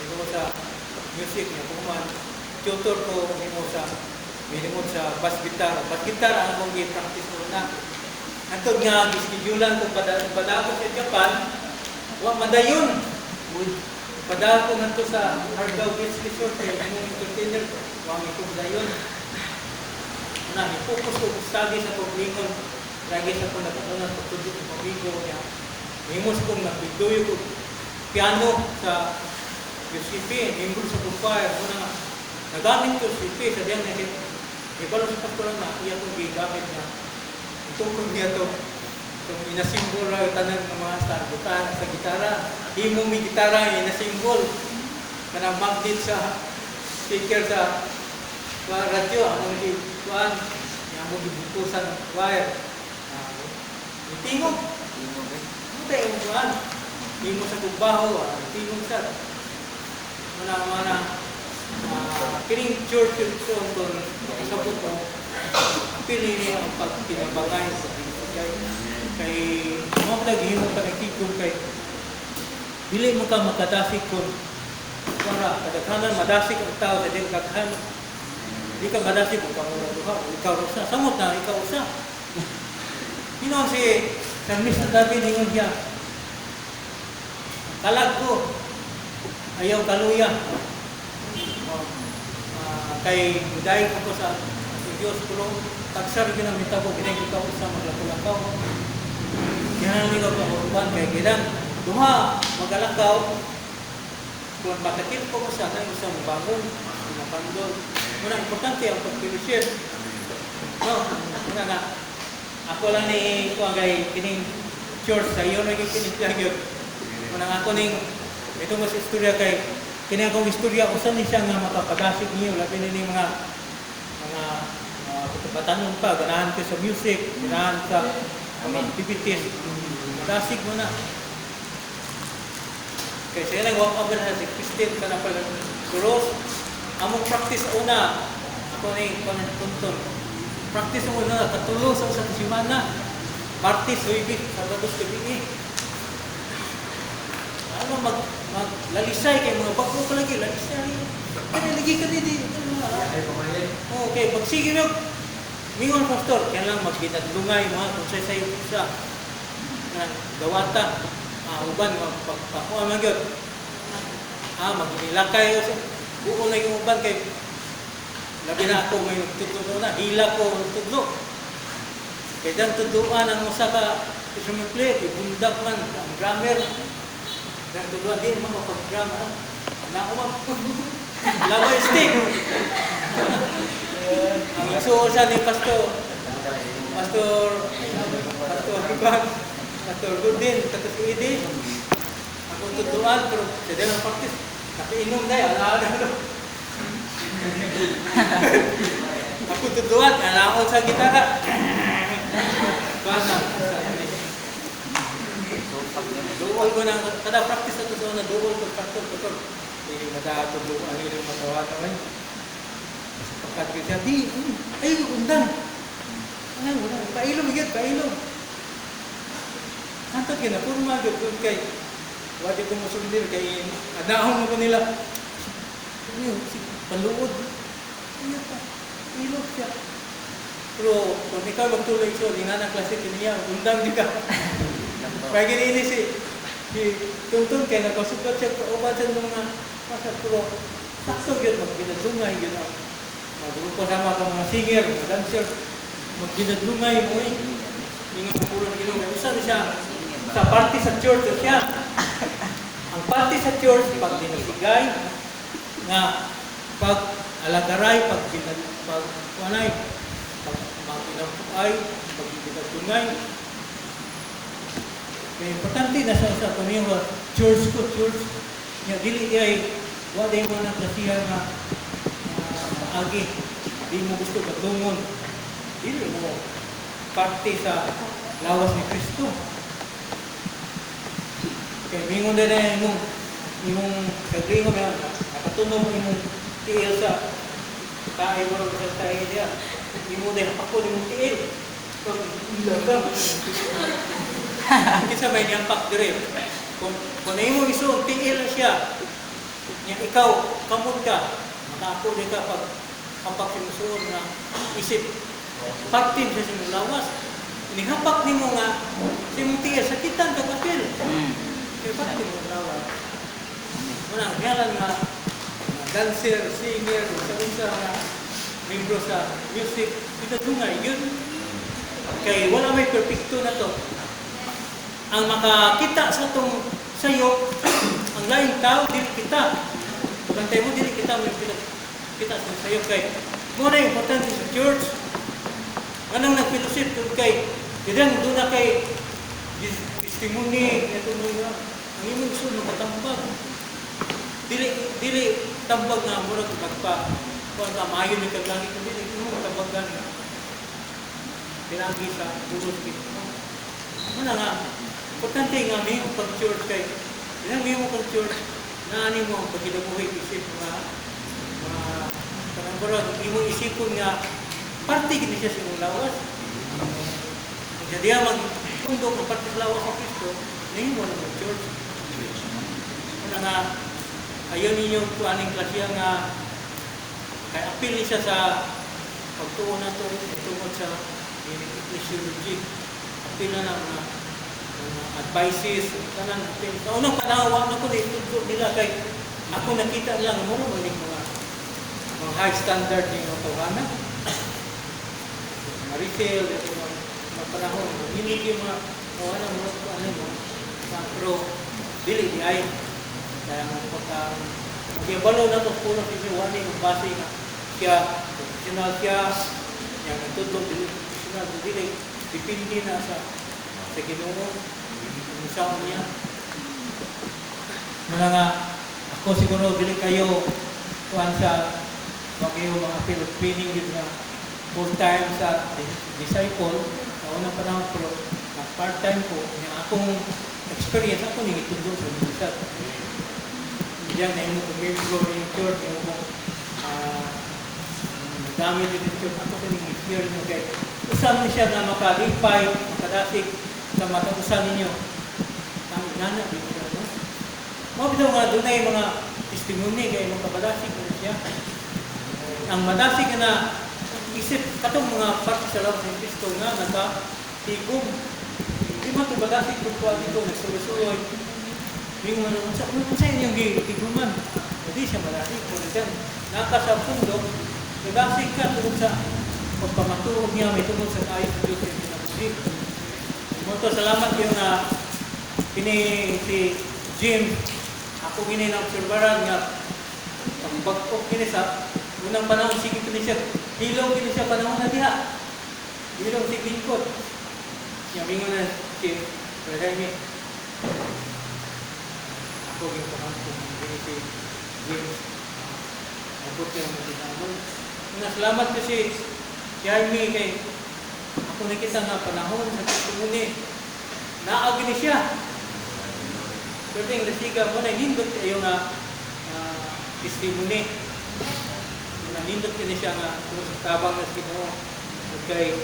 ito sa music niya kung man tutor ko nimo sa minimum sa bass guitar ang akong i-practice ko na antod nga gischedulean ko padako sa Japan wa madayon padahal ko nandito sa Argao Beach Resort kaya yung entertainer, huwag itong dayon. I-focus ko study sa paglingon, lagi sa kung nagkatunan pagtudok ng pamigo niya. Himos kong nagbidoyo ko piano sa UCP, membro sa choir, muna nga, nagamit ko UCP sa diyang natin. Ibalo sa pastoran na, iya kong gigamit niya. Itong kong niya to, itong inasimbol na tanan ng mga sa gitara. Himo mi gitara inasimbol. Kanang magnet sa speaker sa radyo. Among gituan. Among gibukusan ng wire. Tingog. Ito yung kuhan. Himo sa kubaho. Tingog sa. Mana kining church yung kung isabot mo. Pinili ang pagtinabangay sa kay mo naghimo pa nagtigom kay dili mo ka makadasig kun para kadaghanan madasig ang tao sa din kaghan di ka madasig kung kamo duha ikaw usa samot na ikaw usa sino si San Mr. David ingon siya kalag ko ayaw kaluya kay dahil ko sa Diyos kulong tagsar ginang mitabo ginang ikaw sa maglakaw-lakaw. Kaya nang ikaw kahurupan kay ginang duha magalakaw. Kung matakil ko sa nang isang bangon, pinapandol. Muna importante ang pagpilisir. No, muna nga. Ako lang ni ko agay kining church sa iyo naging kining gyud. Muna nga ako ning ito mo sa istorya kay kini akong istorya usan ni siya nga makapagasig niyo labi ni mga batanon pa, ganahan ko sa music, ganahan sa activities. Madasig mo na. Kaya siya lang walk over na si Christine ka na pala. Pero, among practice una, ako na yung panagtuntun. Practice mo na, katulong sa usang simana. Martis, Huibit, Sabados, Gabi. Ano, maglalisay kayo, mga bago ka lagi, lalisay. Kaya lagi ka din. Okay, pagsige mo, mingon pastor, kaya lang magginadlungay mga kung say-sayo sa gawata, uban, magpakuha magyod. Maginilakay ko sa buo na yung uban kay labi na ako may tutudlo na, hila ko ang tudlo. Kaya dyan tudloan ang usa ka isumipli, ibundak man, ang drummer. Dyan tudloan din mga pag-drummer. Nakumag, laway stick. Ang isuosan ni Pastor Iban, Pastor Gudin, Katus Edi, ako tutuan, pero sa dalang practice, nakiinom na yan, ako tutuan, alaon sa gitara. ko na, kada practice na to sa una, double ko, factor. Hindi madato, ano yung matawa naman. Pagkat ko siya, ay, undan. Pailog, pailog. Anto kina, puro magod kung kay, wadi ko musundir, kay, adahon mo ko nila. Paluod. Ano pa? Ilog siya. Pero, kung ikaw magtuloy siya, di nga na klase niya, undang di ka. Kaya gini si Tuntun, kaya nagkasukat siya, kauban siya mga pasat, pero, sakto yun, magpinadungay yun. Magrupo sama ka mga singer, mga dancer, magpinadungay mo eh. Yung mga pulong ginong, usan siya, sa party sa church siya. Ang party sa church, pag dinasigay, nga pag alagaray, pag kuanay, pag magpinagpuay, pag pinagtungay. Kaya importante na sa kaniyong church ko, church. Nga dili ay wala mo na klasihan nga maagi. Di mo gusto katungon. Dili mo parte sa lawas ni Kristo. Kaya mingon na imong kaglingon na nakatunog imong tiil sa tayo mo sa tayo niya. Imo na ako imong tiil. Pag ilagam. Kisa may niyampak dire. Kung imo iso tiil na siya, niya ikaw kamot ka, makako di ka pag hampak sinusuon na isip. Partin sa simong lawas. Inihampak nimo nga simong tiil sakitan ka kapil. Kaya partin mo lawas. Unang ngalan nga dancer, singer, sa nga membro sa music, pinadungay yun. Kaya wala may perfecto na to. Ang makakita sa itong sayo, ang laing tao, dili kita. Bantay mo, dili kita may kita sa sayo. Kaya muna yung importante sa church. Anong nagpilusit kung kay, dirang doon na kay testimony, ito mo nga, ang imong gusto makatambag. Dili tambag nga murag magpa kung nga maayon ni kaglangit ko dili mo tabagan nga pinagi sa tulog kita. Ano nga importante nga may pag-church kay may mo pag-church na ani mo ang pagkinabuhi isip nga kanang barag imong isipon nga parte gid siya sa imong lawas. Jadi magtundok ang parte sa lawas sa Kristo nimo na pag-church. Ano nga ayaw ninyo kuaning klasya nga kaya apil niya sa pagtuon na ito tungkol sa ecclesiology. Apil na ng advices, kanan apil. Sa unang panahon na ko nila kay ako nakita lang mo mga high standard ng mga tawanan. Mga retail, mga panahon, hindi yung mga tawanan mo ano pero dili di ay kaya nga kaya balo na ito puno si Wani ng base nga siya, professional siya, yung nagtudlog, professional, dili, dipindi na sa Ginoo, yung sound niya. Muna nga, ako siguro dili kayo kuhan sa wag kayo mga Pilipining yun nga full time sa disciple, sa unang panahon pero part-time po, yung akong experience, ako nangitudlog sa Minsan. Diyan na yung membro ng church, yung dami din yung church. Ako kaning experience nyo kaya usam niya siya na makalipay, makadasig sa matausan ninyo. Ang nana, di siya, no? Mabitaw nga doon ay mga testimony kaya makabadasig na siya. Ang madasig na isip, katong mga parte sa loob ng Kristo nga, nakatigong. Hindi man ito badasig kung kuha dito, nagsuloy-suloy. Yung ano sa inyong giguman. Hindi siya malaki. Kung siya nakasapundok, nagasig ka tungkol sa pagpamaturog niya, may tungkol sa tayo sa Diyos yung pinapusin. Moto, salamat yung si Jim. Ako gini na observaran nga pagbagpok gini sa unang panahon, sige gini siya. Hilong gini siya panahon na diha. Hilong si Lingkod. Yamingon na si Brahimi. Ako yung pangangkong gini si James. Abot yung matinamon. Salamat kasi si Jaime kay ako nakita nga panahon sa testimony. Naagin siya. Pero yung nasiga mo na hindot kayo nga testimony. Nindot ka siya nga kung tabang na Ginoo. Okay.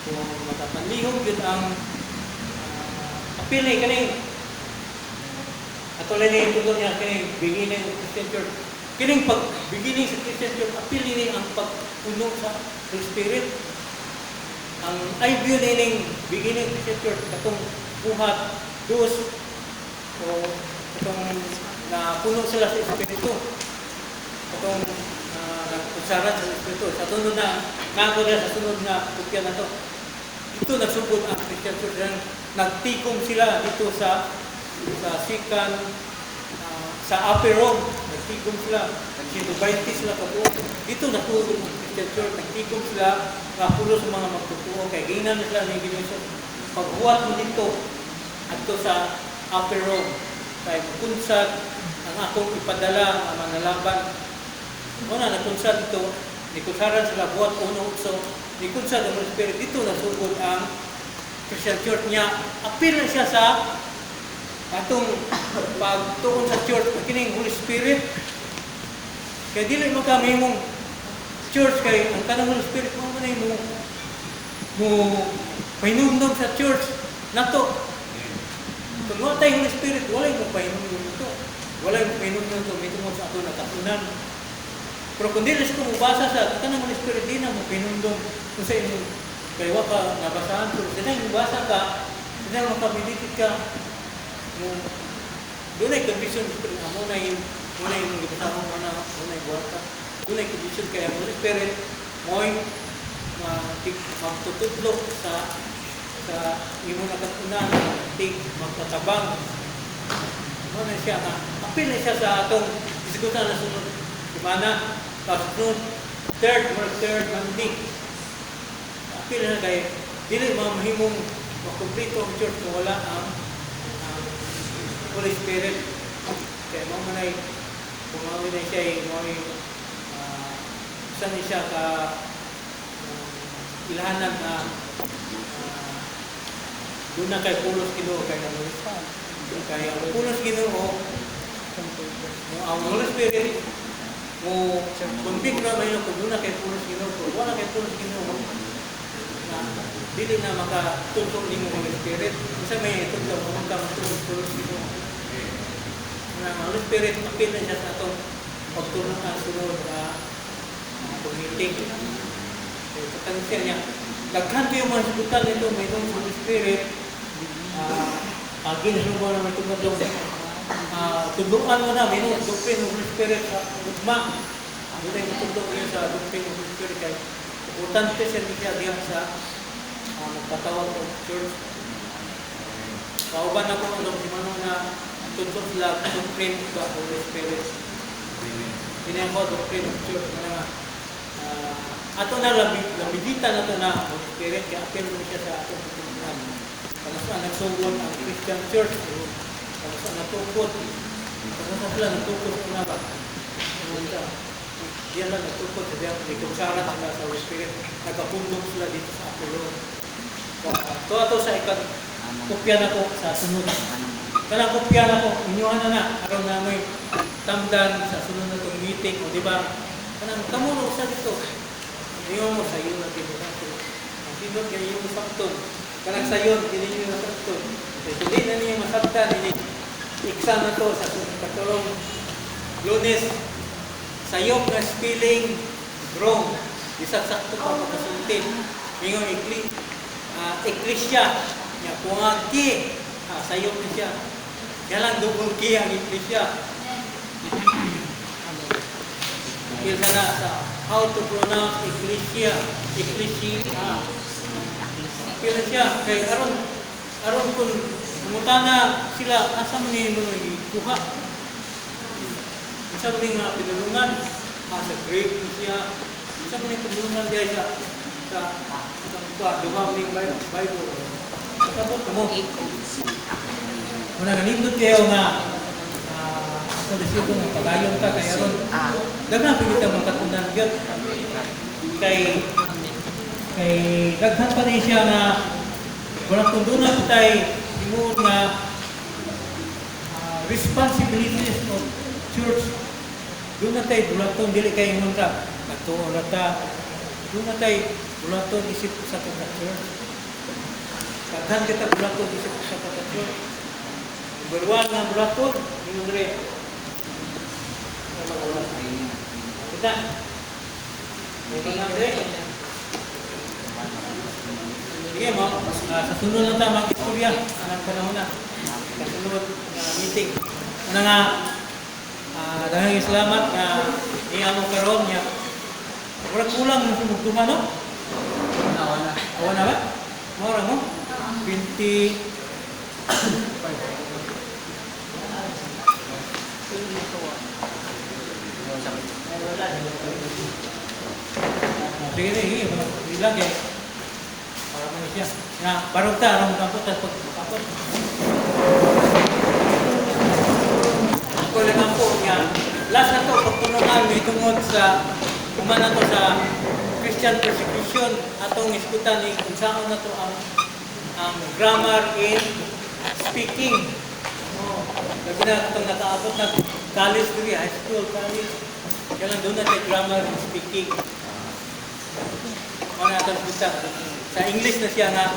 Kung makapanlihog yun ang apil na kaning ato lang yung tulong niya kaning beginning of Christian Church. Kining pag beginning sa Christian Church, apil ni ang pagpuno sa Holy Spirit. Ang idea nining beginning of Christian Church katong buhat dos o katong na puno sila sa Espiritu. Katong nagkusaran sa Espiritu. Sa sunod na nako na sa sunod na pugyan na to. Ito nagsugod ang Christian Church. Nagtikom sila dito sa second sa upper room. Nagtikom sila. Nagsinubayti sila kabuo. Dito natulog ang Christian Church. Nagtikom sila kapulo sa mga magtutuo. Kaya ginan na sila ng Ginoo. Pagbuhat mo dito adto sa upper room. Kaya kunsad ang akong ipadala ang mga laban. Una, nakunsad ito. Nikusaran sila buhat uno. So, nikunsad ang Holy Spirit. Dito nasugod ang Christian Church niya. Appeal na siya sa atong pagtuon sa church. Kining Holy Spirit. Kaya dili mo kami mong church kay ang kanang Holy Spirit mo manay mo pahinumdum sa church nato. Kung wala tayong Holy Spirit, wala yung pahinumdum ito. Wala yung pahinumdum ito. May tungkol sa ato nakatunan. Pero kung di ko mabasa sa kanang Holy Spirit, di na mo pahinumdum kung sa inyo kaya ka nabasahan ko. Sinay mabasa ka, sinay makabilikit ka. Doon ay condition muna yung gipasama mo na muna yung buhat ka. Doon ay condition kaya ang Holy Spirit mo yung magtutudlok sa imo nakatunan magtatabang mo na siya nga apil na siya sa atong isigutan na sunod semana kasunod third Monday apil na kay dili mahimong makumplito ang church kung wala ang Holy Spirit kaya mo manay kung mawin na siya saan siya ka ilahanan na doon na kay Pulos Ginoo kay nalulisan. Kaya ang Pulos Ginoo, ang Holy Spirit, mo kumpik na may kung doon na kay Pulos Ginoo, kung wala kay Pulos Ginoo, na dili na makatulong ni Holy Spirit. Kasi may tulong, kung magkamatulong Pulos Ginoo. Ang Holy Spirit, apil na siya sa itong pagtulong ang sunod na pag-meeting. Katang siya niya, daghan kayo mga sagutan nito, may itong Holy Spirit, ginasubo na may tumadong tundungan mo na, may itong doctrine ng Holy Spirit sa ugma. Doon ay matundong yun sa doctrine ng Holy Spirit kaya importante siya diyan sa magpatawag ng church. Kauban ako anong si Mano na tundong sila doctrine sa Holy Spirit. Pinayang ko doctrine ng church na ato na labidita na ito na Holy Spirit kaya apel mo siya sa atong pagkakunan. Kamusta nagsugod ang Christian Church, kamusta natukot, kamusta sila natukot sa nabat. Diyan lang natukot, diyan nagkutsaran sila sa Holy Spirit, nagkapundong sila dito sa Apollo. Ito ato sa kopya na ko sa sunod. Kanang kopya na ko, inyuhan na aron na may tamdan sa sunod na itong meeting, o diba? Kanang kamulong sa dito. Iyon mo sa iyo na tinutang. Ang sinod kaya yung sakton. Kanang sa iyo, hindi nyo yung sakton. Hindi na niya masabtan. Exam na to sa katulong Lunes. Sa iyo na spelling wrong. Isasakto pa pagkasuntin. Ngayon, Ecclesia. Kung ang ki, sa iyo na siya. Kaya lang double ki ang Ecclesia. Kaya na sa how to pronounce Ecclesia. Kaya siya, kay aron kung mutana sila, asa mo niyo ikuha? Isa mo niyo mga pinulungan, sa Greek siya, isa mo niyo pinulungan guys sa dumaw niyo Bible. Sabot mo. Muna ganindot kayo nga, sa desisyon ng pagayon ka kay aron daghan kita magkatunan gyud kay daghan pa ni siya nga wala tundunan tay tinuod nga responsibilities of church. Doon na tayo bulaton, dili kayo ingon ka. Nagtuon na ta. Doon na tayo bulaton, isip sa church. Kaghan kita bulaton, isip sa church. Number 1 na bulaton, ingon rin. Kita. Ingon na rin. Sige mo, sa sunod lang tayo mag-istorya. Anong panahon na. Sa sunod na meeting. Ano nga, dahil salamat na iya mo karon niya. Wala kulang ng sumugtuma, no? Awa na ba? Mora mo? 20... Sige na, ilag eh. Para mo siya. Na, barog ta, aram kampot, tapos pagkapot. Ako lang ang po niya. Last na to, pagtulungan, may tungod sa, kumana to sa Christian persecution, atong iskutan ni kung saan na to ang grammar in speaking. Labi na itong nakaabot na college degree, high school, college. Kaya lang doon na tayo grammar in speaking. Ano natin iskutan? Sa English na siya nga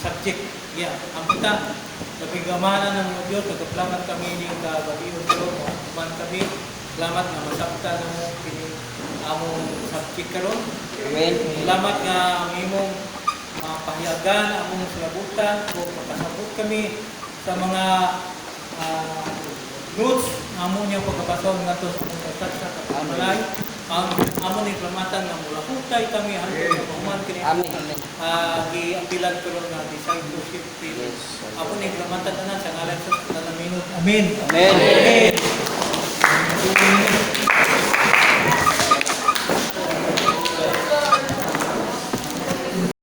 subject. Yeah, ang puta, nabigamanan ng mga Diyos, nagkaplamat kami ng kababiyon ko, man kami, salamat nga masakta ng among subject karon. Amen. Salamat nga ang imong pahiyagan, among salabutan, o makasabot kami sa mga notes, among niyang pagkabasaw nga to sa kamalay. Amon ni klamatan nga mula hutay kami hangtod sa pahuman kini. Amen. Giambilan ko ron nga discipleship. Amon ni klamatan tanan sa ngalan sa Amen. Amen.